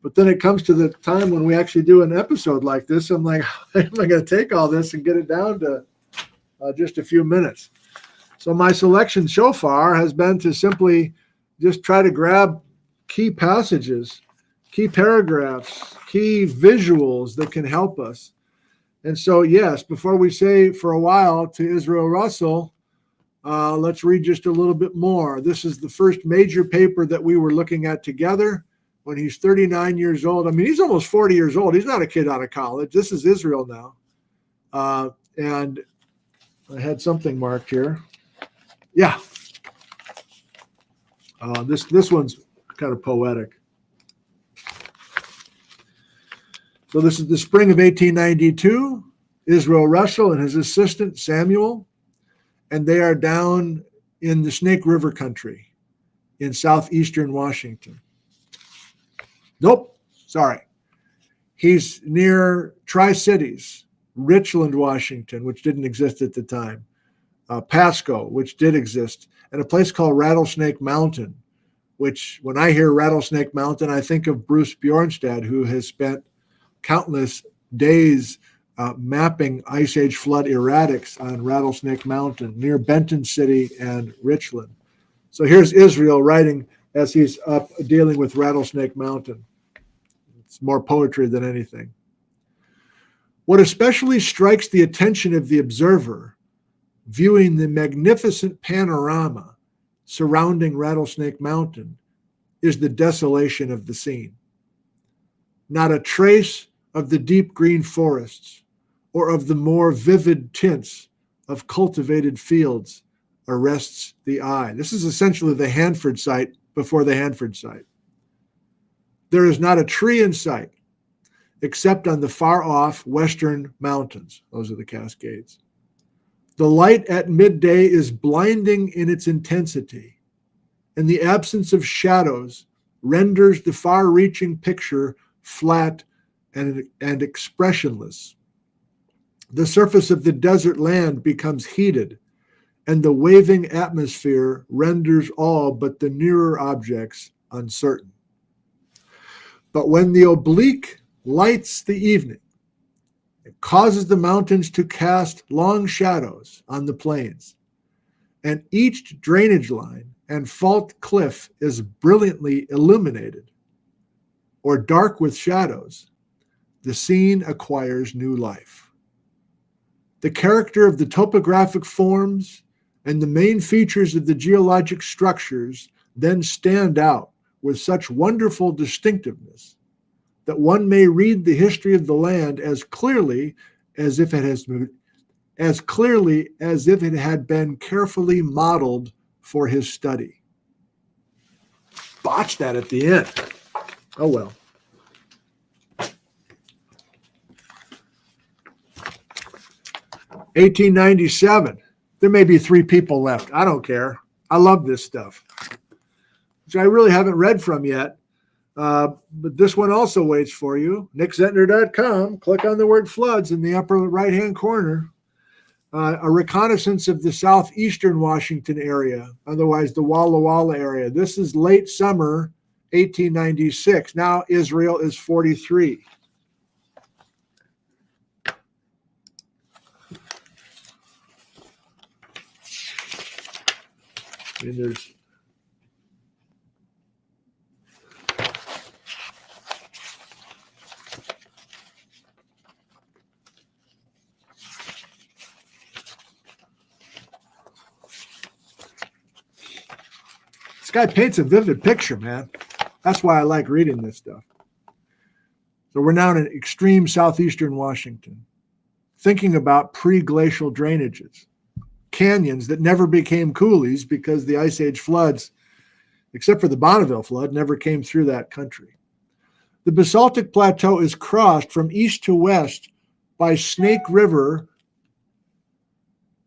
But then it comes to the time when we actually do an episode like this. I'm like, how am I going to take all this and get it down to just a few minutes? So my selection so far has been to simply just try to grab key passages, key paragraphs, key visuals that can help us. And so, yes, before we say for a while to Israel Russell, let's read just a little bit more. This is the first major paper that we were looking at together when he's 39 years old. I mean, he's almost 40 years old. He's not a kid out of college. This is Israel now. And I had something marked here. Yeah. This one's kind of poetic. So this is the spring of 1892. Israel Russell and his assistant Samuel, and they are down in the Snake River country in southeastern Washington. Nope, sorry. He's near Tri-Cities, Richland, Washington, which didn't exist at the time, Pasco, which did exist, and a place called Rattlesnake Mountain, which when I hear Rattlesnake Mountain, I think of Bruce Bjornstad, who has spent countless days mapping Ice Age flood erratics on Rattlesnake Mountain near Benton City and Richland. So here's Israel writing as he's up dealing with Rattlesnake Mountain. It's more poetry than anything. What especially strikes the attention of the observer, viewing the magnificent panorama surrounding Rattlesnake Mountain, is the desolation of the scene. Not a trace of the deep green forests or of the more vivid tints of cultivated fields arrests the eye. This is essentially the Hanford site before the Hanford site. There is not a tree in sight except on the far off western mountains. Those are the Cascades. The light at midday is blinding in its intensity, and the absence of shadows renders the far-reaching picture flat and expressionless. The surface of the desert land becomes heated, and the waving atmosphere renders all but the nearer objects uncertain. But when the oblique lights the evening, it causes the mountains to cast long shadows on the plains, and each drainage line and fault cliff is brilliantly illuminated or dark with shadows. The scene acquires new life. The character of the topographic forms and the main features of the geologic structures then stand out with such wonderful distinctiveness that one may read the history of the land as clearly as if it had been carefully modeled for his study. Botched that at the end. Oh well. $1897. There may be 3 people left. I don't care. I love this stuff, which I really haven't read from yet. But this one also waits for you. nickzentner.com. Click on the word floods in the upper right-hand corner. A reconnaissance of the southeastern Washington area, otherwise the Walla Walla area. This is late summer 1896. Now Israel is 43. And there's this guy paints a vivid picture, man. That's why I like reading this stuff. So we're now in extreme southeastern Washington, thinking about pre-glacial drainages, canyons that never became coulees because the Ice Age floods, except for the Bonneville flood, never came through that country. The basaltic plateau is crossed from east to west by Snake River,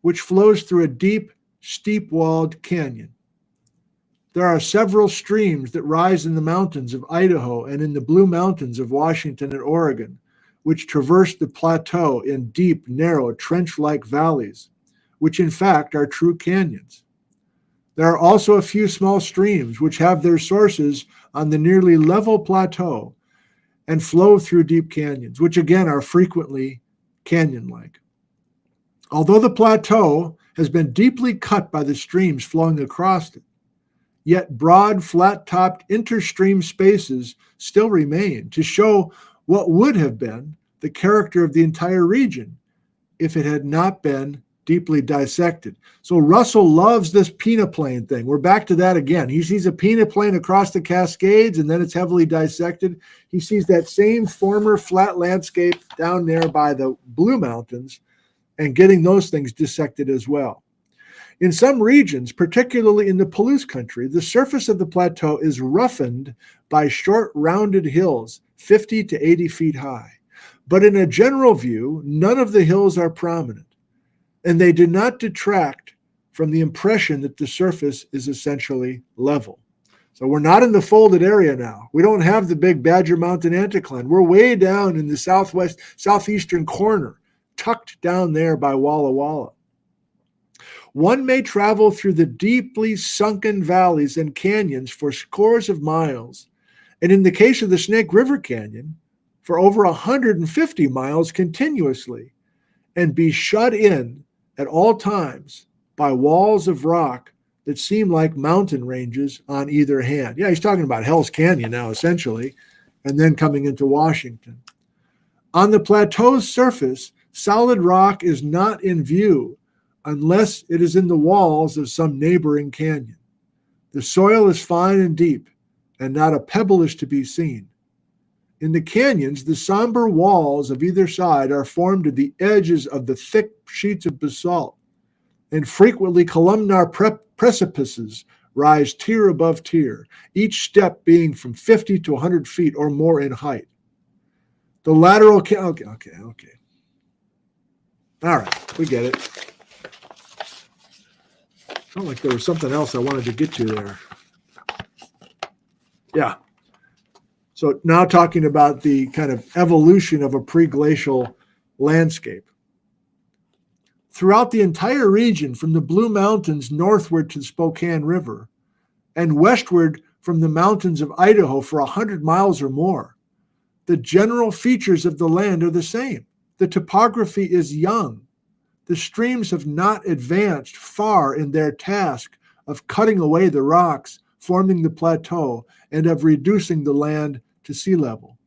which flows through a deep, steep-walled canyon. There are several streams that rise in the mountains of Idaho and in the Blue Mountains of Washington and Oregon, which traverse the plateau in deep, narrow, trench-like valleys, which in fact are true canyons. There are also a few small streams which have their sources on the nearly level plateau and flow through deep canyons, which again are frequently canyon-like. Although the plateau has been deeply cut by the streams flowing across it, yet broad, flat-topped interstream spaces still remain to show what would have been the character of the entire region if it had not been deeply dissected. So Russell loves this peneplain thing. We're back to that again. He sees a peneplain across the Cascades, and then it's heavily dissected. He sees that same former flat landscape down there by the Blue Mountains and getting those things dissected as well. In some regions, particularly in the Palouse country, the surface of the plateau is roughened by short, rounded hills, 50 to 80 feet high. But in a general view, none of the hills are prominent, and they do not detract from the impression that the surface is essentially level. So we're not in the folded area now. We don't have the big Badger Mountain anticline. We're way down in the southeastern corner, tucked down there by Walla Walla. One may travel through the deeply sunken valleys and canyons for scores of miles, and in the case of the Snake River Canyon, for over 150 miles continuously, and be shut in at all times by walls of rock that seem like mountain ranges on either hand. Yeah, he's talking about Hell's Canyon now, essentially, and then coming into Washington. On the plateau's surface, solid rock is not in view unless it is in the walls of some neighboring canyon. The soil is fine and deep, and not a pebble is to be seen. In the canyons, the somber walls of either side are formed at the edges of the thick sheets of basalt, and frequently columnar precipices rise tier above tier, each step being from 50 to 100 feet or more in height. The lateral okay. All right, we get it. Felt like there was something else I wanted to get to there. Yeah. So now talking about the kind of evolution of a preglacial landscape. Throughout the entire region, from the Blue Mountains northward to the Spokane River, and westward from the mountains of Idaho for 100 miles or more, the general features of the land are the same. The topography is young. The streams have not advanced far in their task of cutting away the rocks, forming the plateau, and of reducing the land to sea level.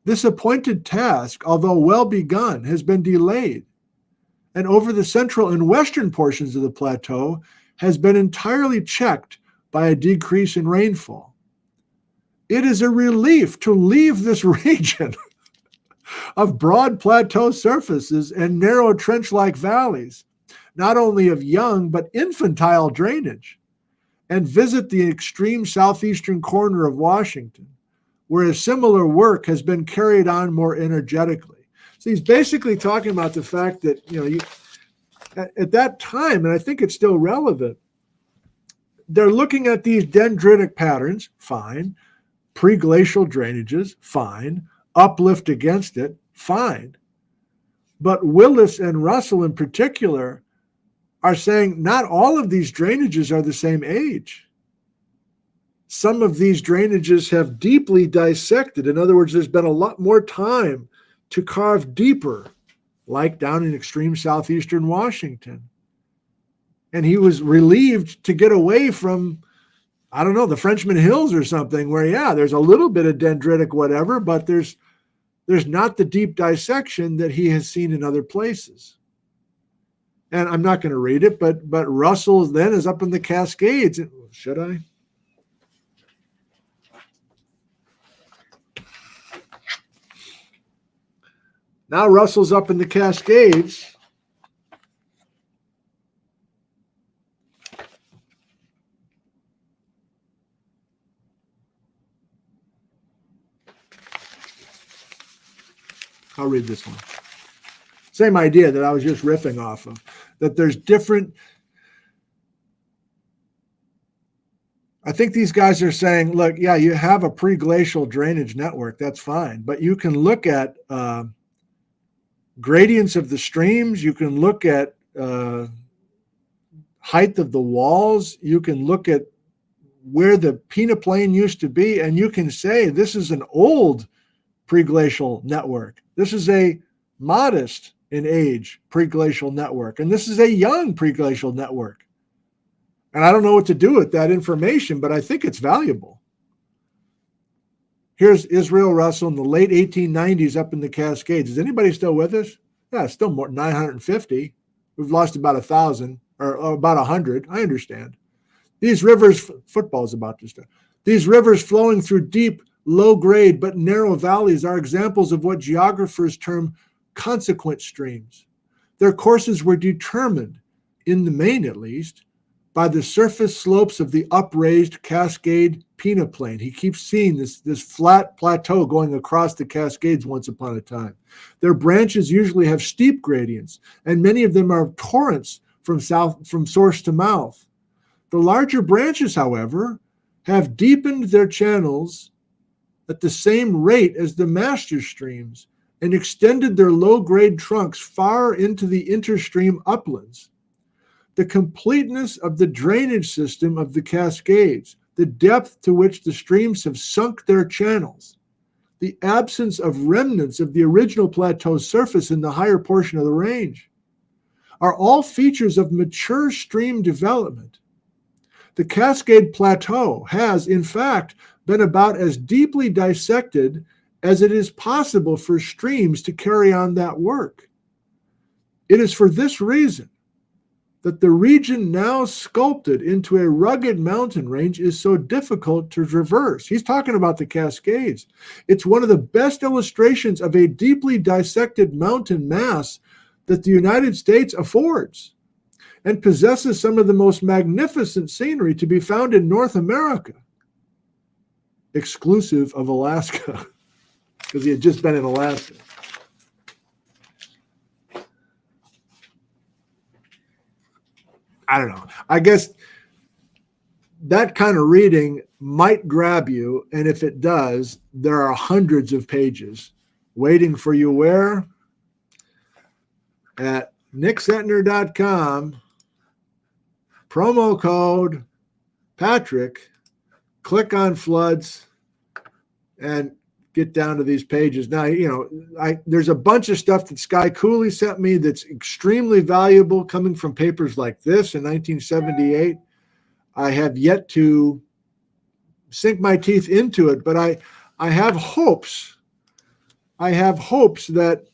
This appointed task, although well begun, has been delayed, and over the central and western portions of the plateau has been entirely checked by a decrease in rainfall. It is a relief to leave this region of broad plateau surfaces and narrow trench-like valleys, not only of young but infantile drainage, and visit the extreme southeastern corner of Washington, where a similar work has been carried on more energetically. So he's basically talking about the fact that, at that time, and I think it's still relevant, they're looking at these dendritic patterns, fine, preglacial drainages, fine, uplift against it, fine. But Willis and Russell in particular are saying not all of these drainages are the same age. Some of these drainages have deeply dissected. In other words, there's been a lot more time to carve deeper, like down in extreme southeastern Washington. And he was relieved to get away from, I don't know, the Frenchman Hills or something where, yeah, there's a little bit of dendritic whatever, but there's not the deep dissection that he has seen in other places. And I'm not going to read it, but Russell then is up in the Cascades. Should I? Now Russell's up in the Cascades. I'll read this one. Same idea that I was just riffing off of, that there's different. I think these guys are saying, look, yeah, you have a pre-glacial drainage network. That's fine. But you can look at gradients of the streams. You can look at height of the walls. You can look at where the peneplain used to be, and you can say this is an old pre-glacial network. This is a modest in age pre-glacial network, and this is a young pre-glacial network. And I don't know what to do with that information, but I think it's valuable. Here's Israel Russell in the late 1890s up in the Cascades. Is anybody still with us? Yeah, still more than 950. We've lost about 1,000 or about 100. I understand. These rivers, football's about to start. These rivers flowing through deep, low-grade but narrow valleys are examples of what geographers term consequent streams. Their courses were determined, in the main at least, by the surface slopes of the upraised Cascade peneplain. He keeps seeing this flat plateau going across the Cascades once upon a time. Their branches usually have steep gradients, and many of them are torrents from source to mouth. The larger branches, however, have deepened their channels at the same rate as the master streams and extended their low-grade trunks far into the interstream uplands. The completeness of the drainage system of the Cascades, the depth to which the streams have sunk their channels, the absence of remnants of the original plateau's surface in the higher portion of the range, are all features of mature stream development. The Cascade Plateau has, in fact, been about as deeply dissected as it is possible for streams to carry on that work. It is for this reason that the region now sculpted into a rugged mountain range is so difficult to traverse. He's talking about the Cascades. It's one of the best illustrations of a deeply dissected mountain mass that the United States affords and possesses some of the most magnificent scenery to be found in North America, exclusive of Alaska, because he had just been in Alaska. I don't know. I guess that kind of reading might grab you, and if it does, there are hundreds of pages waiting for you where? At nickzentner.com, promo code Patrick, click on floods, and get down to these pages. Now, there's a bunch of stuff that Sky Cooley sent me that's extremely valuable coming from papers like this in 1978. I have yet to sink my teeth into it, but I have hopes. I have hopes that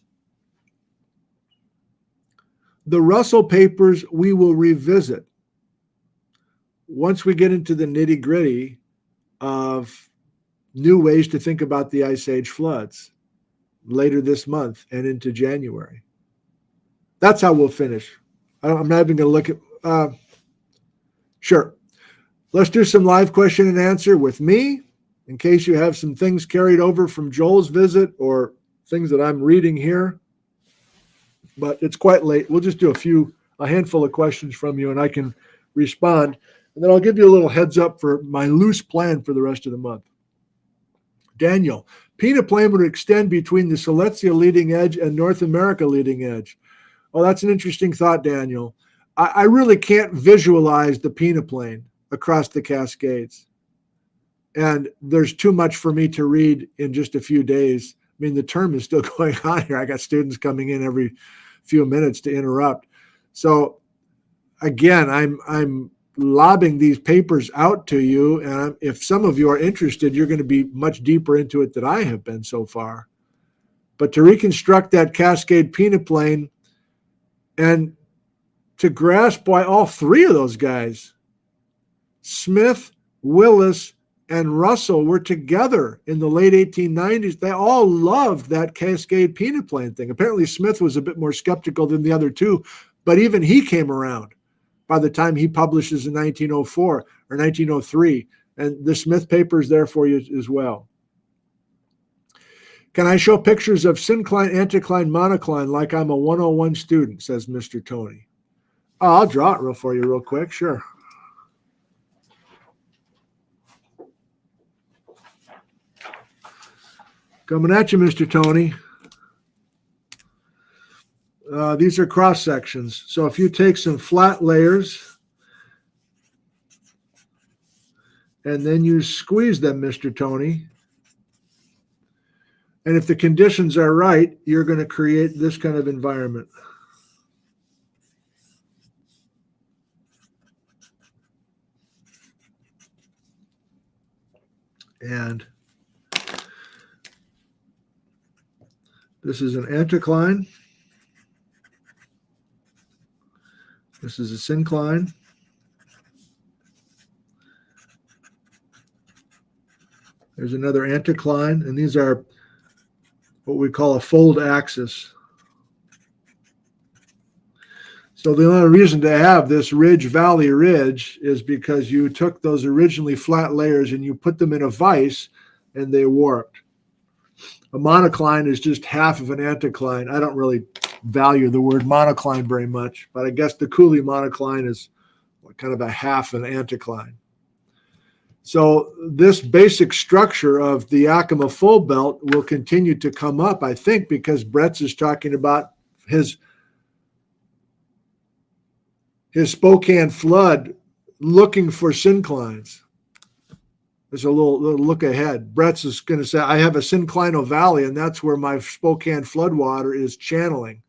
the Russell papers we will revisit once we get into the nitty-gritty of new ways to think about the Ice Age floods later this month and into January. That's how we'll finish. I'm not even going to look at... Sure. Let's do some live question and answer with me, in case you have some things carried over from Joel's visit or things that I'm reading here. But it's quite late. We'll just do a handful of questions from you, and I can respond. And then I'll give you a little heads up for my loose plan for the rest of the month. Daniel, peneplain would extend between the Silesia leading edge and North America leading edge. Oh, that's an interesting thought, Daniel. I really can't visualize the peneplain across the Cascades. And there's too much for me to read in just a few days. I mean, the term is still going on here. I got students coming in every few minutes to interrupt. So again, I'm lobbing these papers out to you, and if some of you are interested, you're going to be much deeper into it than I have been so far. But to reconstruct that Cascade peneplain and to grasp why all three of those guys, Smith, Willis, and Russell, were together in the late 1890s. They all loved that Cascade peneplain thing. Apparently Smith was a bit more skeptical than the other two, but even he came around by the time he publishes in 1904 or 1903. And the Smith paper is there for you as well. Can I show pictures of syncline, anticline, monocline like I'm a 101 student, says Mr. Tony. Oh, I'll draw it for you real quick, sure. Coming at you, Mr. Tony. These are cross sections. So if you take some flat layers and then you squeeze them, Mr. Tony, and if the conditions are right, you're going to create this kind of environment. And this is an anticline. This is a syncline. There's another anticline, and these are what we call a fold axis. So the only reason to have this ridge-valley ridge is because you took those originally flat layers and you put them in a vise and they warped. A monocline is just half of an anticline. I don't really value the word monocline very much, but I guess the Coulée monocline is kind of a half an anticline. So this basic structure of the Yakima fold belt will continue to come up, I think, because Brett's is talking about his Spokane flood looking for synclines. There's a little look ahead. Brett's is going to say, I have a synclinal valley, and that's where my Spokane floodwater is channeling.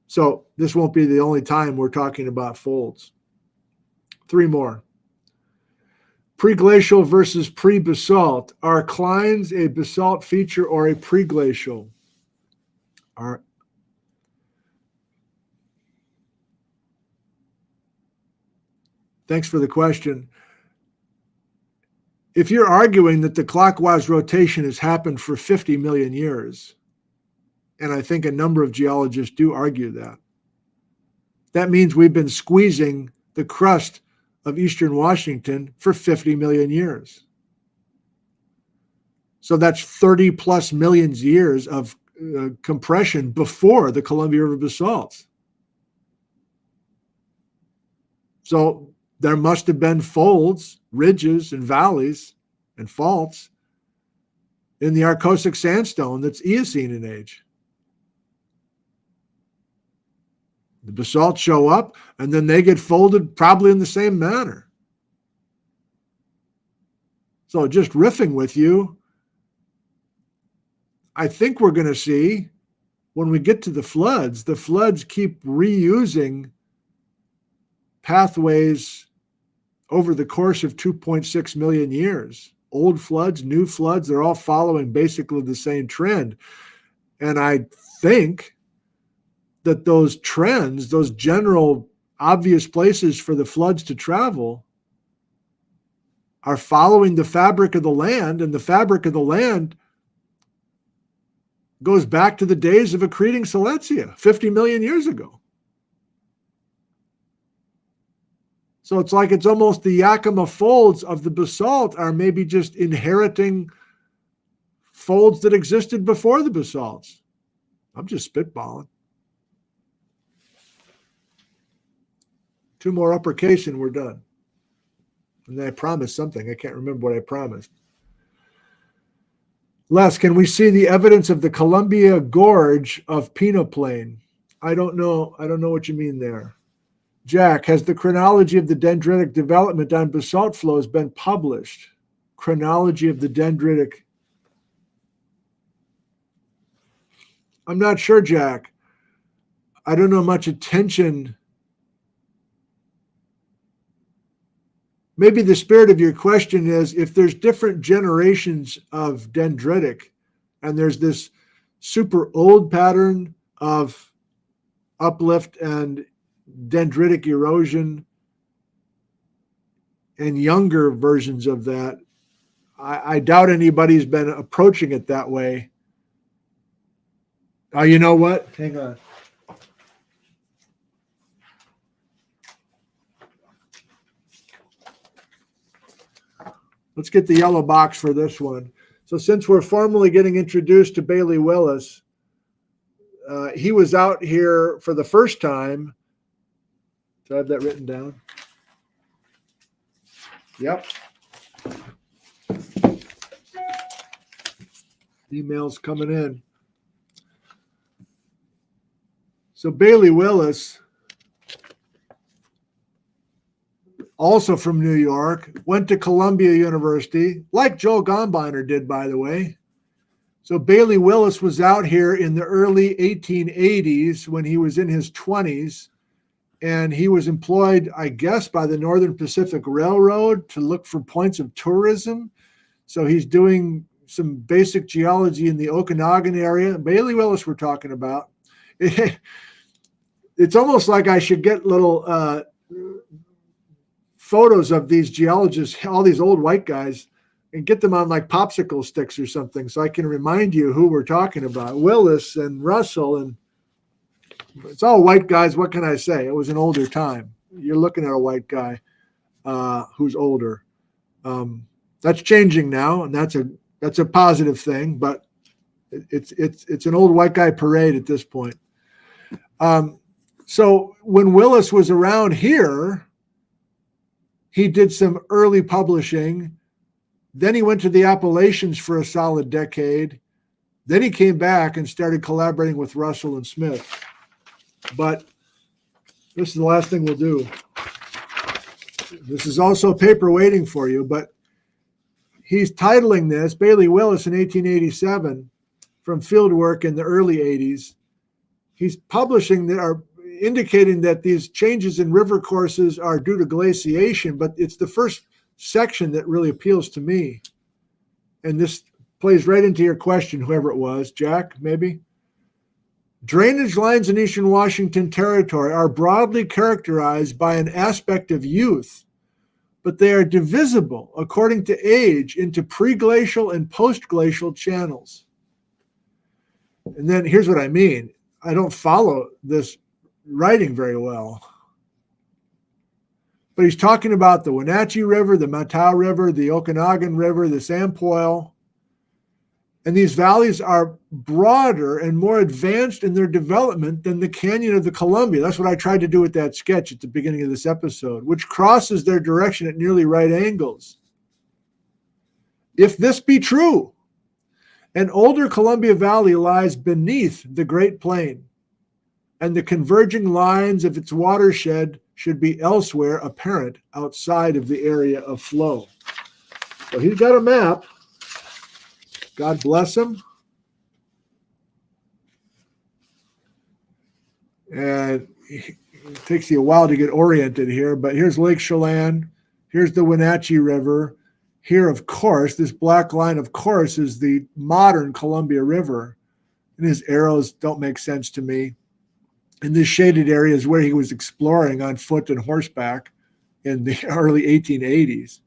So this won't be the only time we're talking about folds. 3 more. Preglacial versus pre-basalt. Are clines a basalt feature or a preglacial? Thanks for the question. If you're arguing that the clockwise rotation has happened for 50 million years, and I think a number of geologists do argue that, that means we've been squeezing the crust of Eastern Washington for 50 million years. So that's 30 plus millions years of compression before the Columbia River basalts. So there must have been folds, ridges, and valleys and faults in the Arcosic sandstone that's Eocene in age. The basalts show up, and then they get folded probably in the same manner. So just riffing with you, I think we're going to see when we get to the floods keep reusing pathways over the course of 2.6 million years. Old floods, new floods, they're all following basically the same trend. And I think that those trends, those general obvious places for the floods to travel, are following the fabric of the land, and the fabric of the land goes back to the days of accreting Silencia 50 million years ago. So it's like it's almost the Yakima folds of the basalt are maybe just inheriting folds that existed before the basalts. I'm just spitballing. 2 more uppercase and we're done. And then I promised something. I can't remember what I promised. Les, can we see the evidence of the Columbia Gorge of peneplain? I don't know. I don't know what you mean there. Jack, has the chronology of the dendritic development on basalt flows been published? Chronology of the dendritic. I'm not sure, Jack. I don't know much attention. Maybe the spirit of your question is if there's different generations of dendritic and there's this super old pattern of uplift and dendritic erosion and younger versions of that, I doubt anybody's been approaching it that way. Oh, you know what? Hang on. Let's get the yellow box for this one. So since we're formally getting introduced to Bailey Willis, he was out here for the first time. Do I have that written down? Yep. Emails coming in. So Bailey Willis, also from New York, went to Columbia University, like Joe Gombiner did, by the way. So Bailey Willis was out here in the early 1880s when he was in his 20s, and he was employed, I guess, by the Northern Pacific Railroad to look for points of tourism. So he's doing some basic geology in the Okanagan area. Bailey Willis we're talking about. It's almost like I should get little photos of these geologists, all these old white guys, and get them on like popsicle sticks or something so I can remind you who we're talking about. Willis and Russell, and it's all white guys. What can I say? It was an older time. You're looking at a white guy who's older. That's changing now, and that's a positive thing, but it's an old white guy parade at this point. So when Willis was around here, he did some early publishing. Then he went to the Appalachians for a solid decade. Then he came back and started collaborating with Russell and Smith. But this is the last thing we'll do. This is also a paper waiting for you, but he's titling this Bailey Willis in 1887 from fieldwork in the early 80s. He's publishing that are indicating that these changes in river courses are due to glaciation, but it's the first section that really appeals to me. And this plays right into your question, whoever it was, Jack, maybe. Drainage lines in Eastern Washington Territory are broadly characterized by an aspect of youth, but they are divisible according to age into pre-glacial and post-glacial channels. And then here's what I mean. I don't follow this writing very well. But he's talking about the Wenatchee River, the Matau River, the Okanagan River, the Sampoil. And these valleys are broader and more advanced in their development than the Canyon of the Columbia. That's what I tried to do with that sketch at the beginning of this episode, which crosses their direction at nearly right angles. If this be true, an older Columbia Valley lies beneath the Great Plain, and the converging lines of its watershed should be elsewhere apparent outside of the area of flow. So he's got a map. God bless him. And it takes you a while to get oriented here, but here's Lake Chelan. Here's the Wenatchee River. Here, of course, this black line, of course, is the modern Columbia River. And his arrows don't make sense to me. And this shaded area is where he was exploring on foot and horseback in the early 1880s.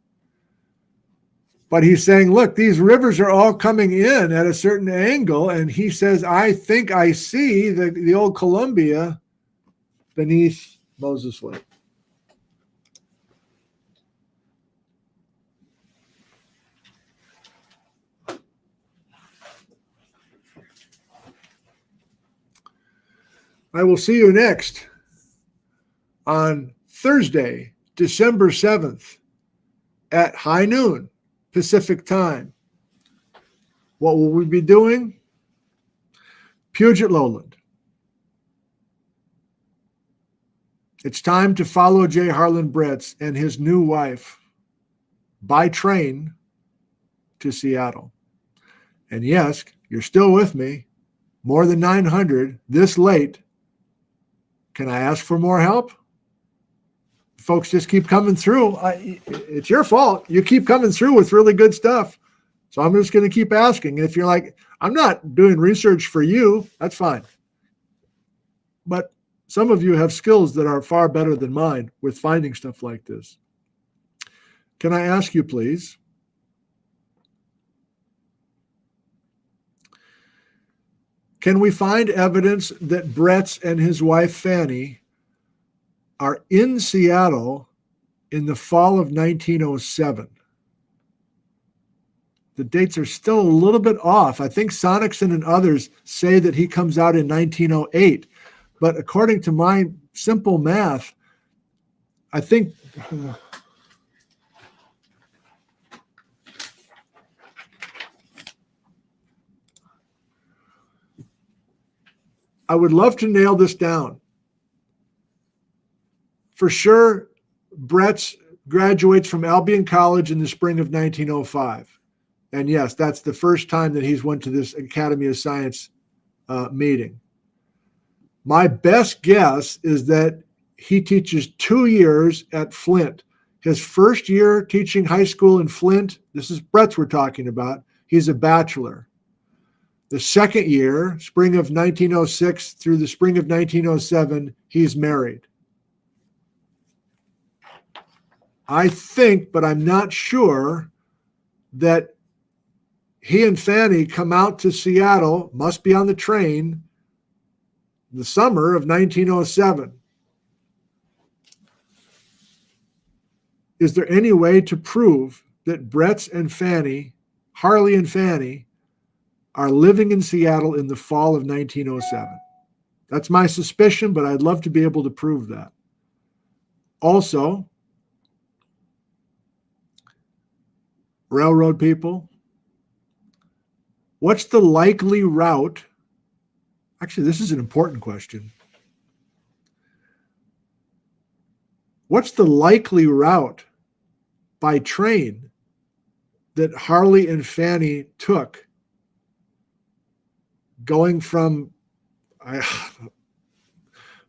But he's saying, look, these rivers are all coming in at a certain angle. And he says, I think I see the old Columbia beneath Moses Lake. I will see you next on Thursday, December 7th at high noon Pacific time. What will we be doing? Puget Lowland. It's time to follow J. Harlan Bretz and his new wife by train to Seattle. And yes, you're still with me. More than 900 this late. Can I ask for more help? Folks just keep coming through. It's your fault. You keep coming through with really good stuff. So I'm just going to keep asking. And if you're like, I'm not doing research for you, that's fine. But some of you have skills that are far better than mine with finding stuff like this. Can I ask you, please? Can we find evidence that Bretz and his wife Fanny are in Seattle in the fall of 1907? The dates are still a little bit off. I think Sonicson and others say that he comes out in 1908. But according to my simple math, I think I would love to nail this down. For sure, Brett's graduates from Albion College in the spring of 1905. And yes, that's the first time that he's went to this Academy of Science meeting. My best guess is that he teaches 2 years at Flint. His first year teaching high school in Flint, this is Brett's we're talking about, he's a bachelor. The second year, spring of 1906 through the spring of 1907, he's married. I think, but I'm not sure, that he and Fanny come out to Seattle, must be on the train, the summer of 1907. Is there any way to prove that Brett's and Fanny, Harley and Fanny, are living in Seattle in the fall of 1907? That's my suspicion, but I'd love to be able to prove that. Also, railroad people, what's the likely route? Actually, this is an important question. What's the likely route by train that Harley and Fanny took going from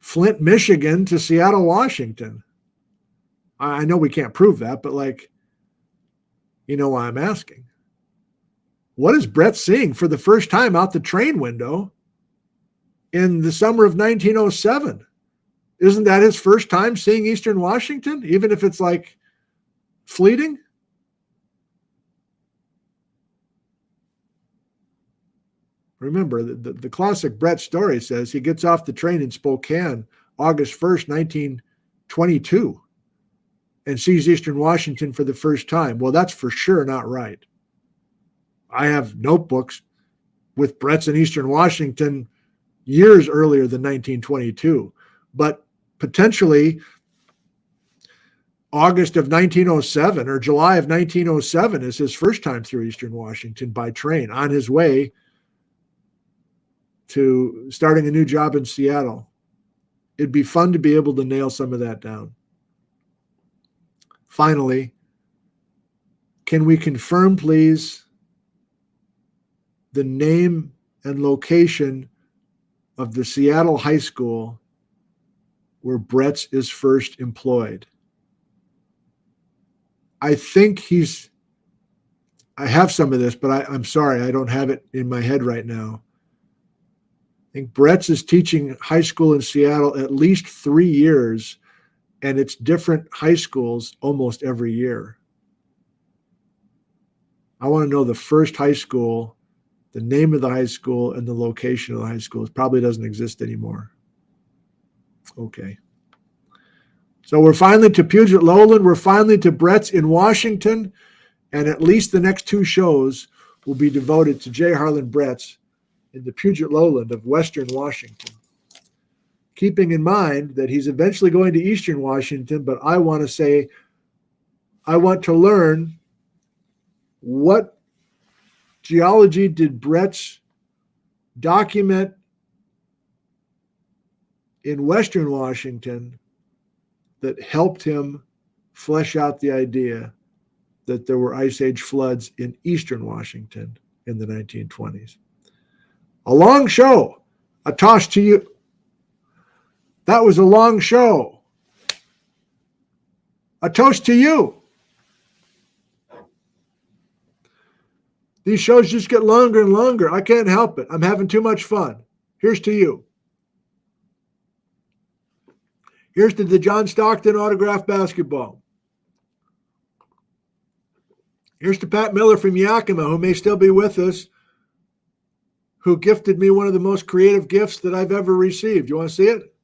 Flint, Michigan to Seattle, Washington? I know we can't prove that, but like, you know why I'm asking. What is Brett seeing for the first time out the train window in the summer of 1907? Isn't that his first time seeing Eastern Washington, even if it's like fleeting? Remember, the classic Brett story says he gets off the train in Spokane August 1st, 1922, and sees Eastern Washington for the first time. Well, that's for sure not right. I have notebooks with Brett's in Eastern Washington years earlier than 1922, but potentially August of 1907 or July of 1907 is his first time through Eastern Washington by train on his way to starting a new job in Seattle. It'd be fun to be able to nail some of that down. Finally, can we confirm, please, the name and location of the Seattle high school where Brett's is first employed? I think I have some of this, but I'm sorry, I don't have it in my head right now. I think Brett's is teaching high school in Seattle at least 3 years, and it's different high schools almost every year. I want to know the first high school, the name of the high school, and the location of the high school. It probably doesn't exist anymore. Okay. So we're finally to Puget Lowland. We're finally to Brett's in Washington. And at least the next 2 shows will be devoted to J. Harlan Brett's in the Puget Lowland of Western Washington. Keeping in mind that he's eventually going to Eastern Washington, but I want to say, I want to learn what geology did Brett's document in Western Washington that helped him flesh out the idea that there were Ice Age floods in Eastern Washington in the 1920s. A long show. A toss to you. That was a long show. A toast to you. These shows just get longer and longer. I can't help it. I'm having too much fun. Here's to you. Here's to the John Stockton autographed basketball. Here's to Pat Miller from Yakima, who may still be with us, who gifted me one of the most creative gifts that I've ever received. You want to see it?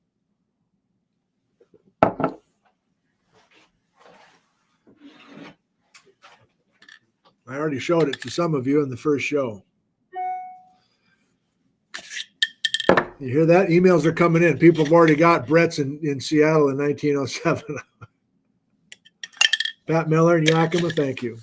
I already showed it to some of you in the first show. You hear that? Emails are coming in. People have already got Brett's in Seattle in 1907. Pat Miller and Yakima, thank you.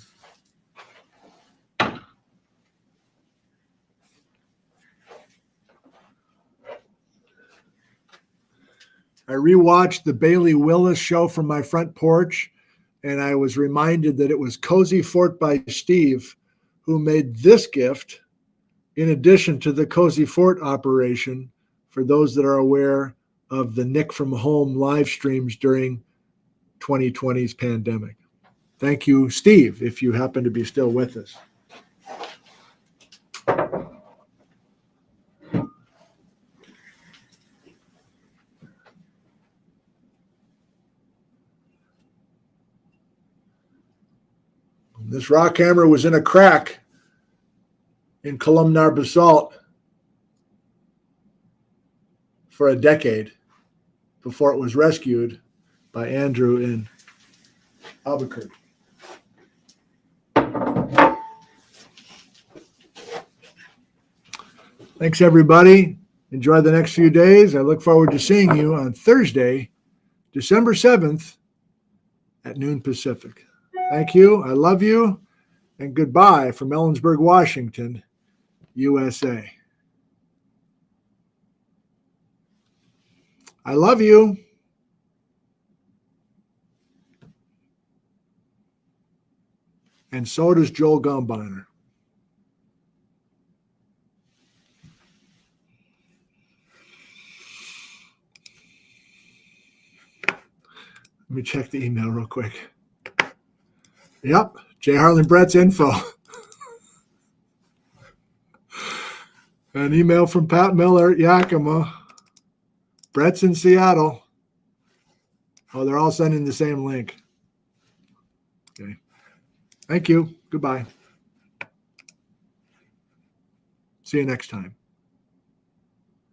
I rewatched the Bailey Willis show from my front porch, and I was reminded that it was Cozy Fort by Steve who made this gift in addition to the Cozy Fort operation for those that are aware of the Nick from Home live streams during 2020's pandemic. Thank you, Steve, if you happen to be still with us. This rock hammer was in a crack in columnar basalt for a decade before it was rescued by Andrew in Albuquerque. Thanks, everybody. Enjoy the next few days. I look forward to seeing you on Thursday, December 7th at noon Pacific. Thank you. I love you. And goodbye from Ellensburg, Washington, USA. I love you. And so does Joel Gombiner. Let me check the email real quick. Yep, J. Harlan Brett's info. An email from Pat Miller at Yakima. Brett's in Seattle. Oh, they're all sending the same link. Okay. Thank you. Goodbye. See you next time.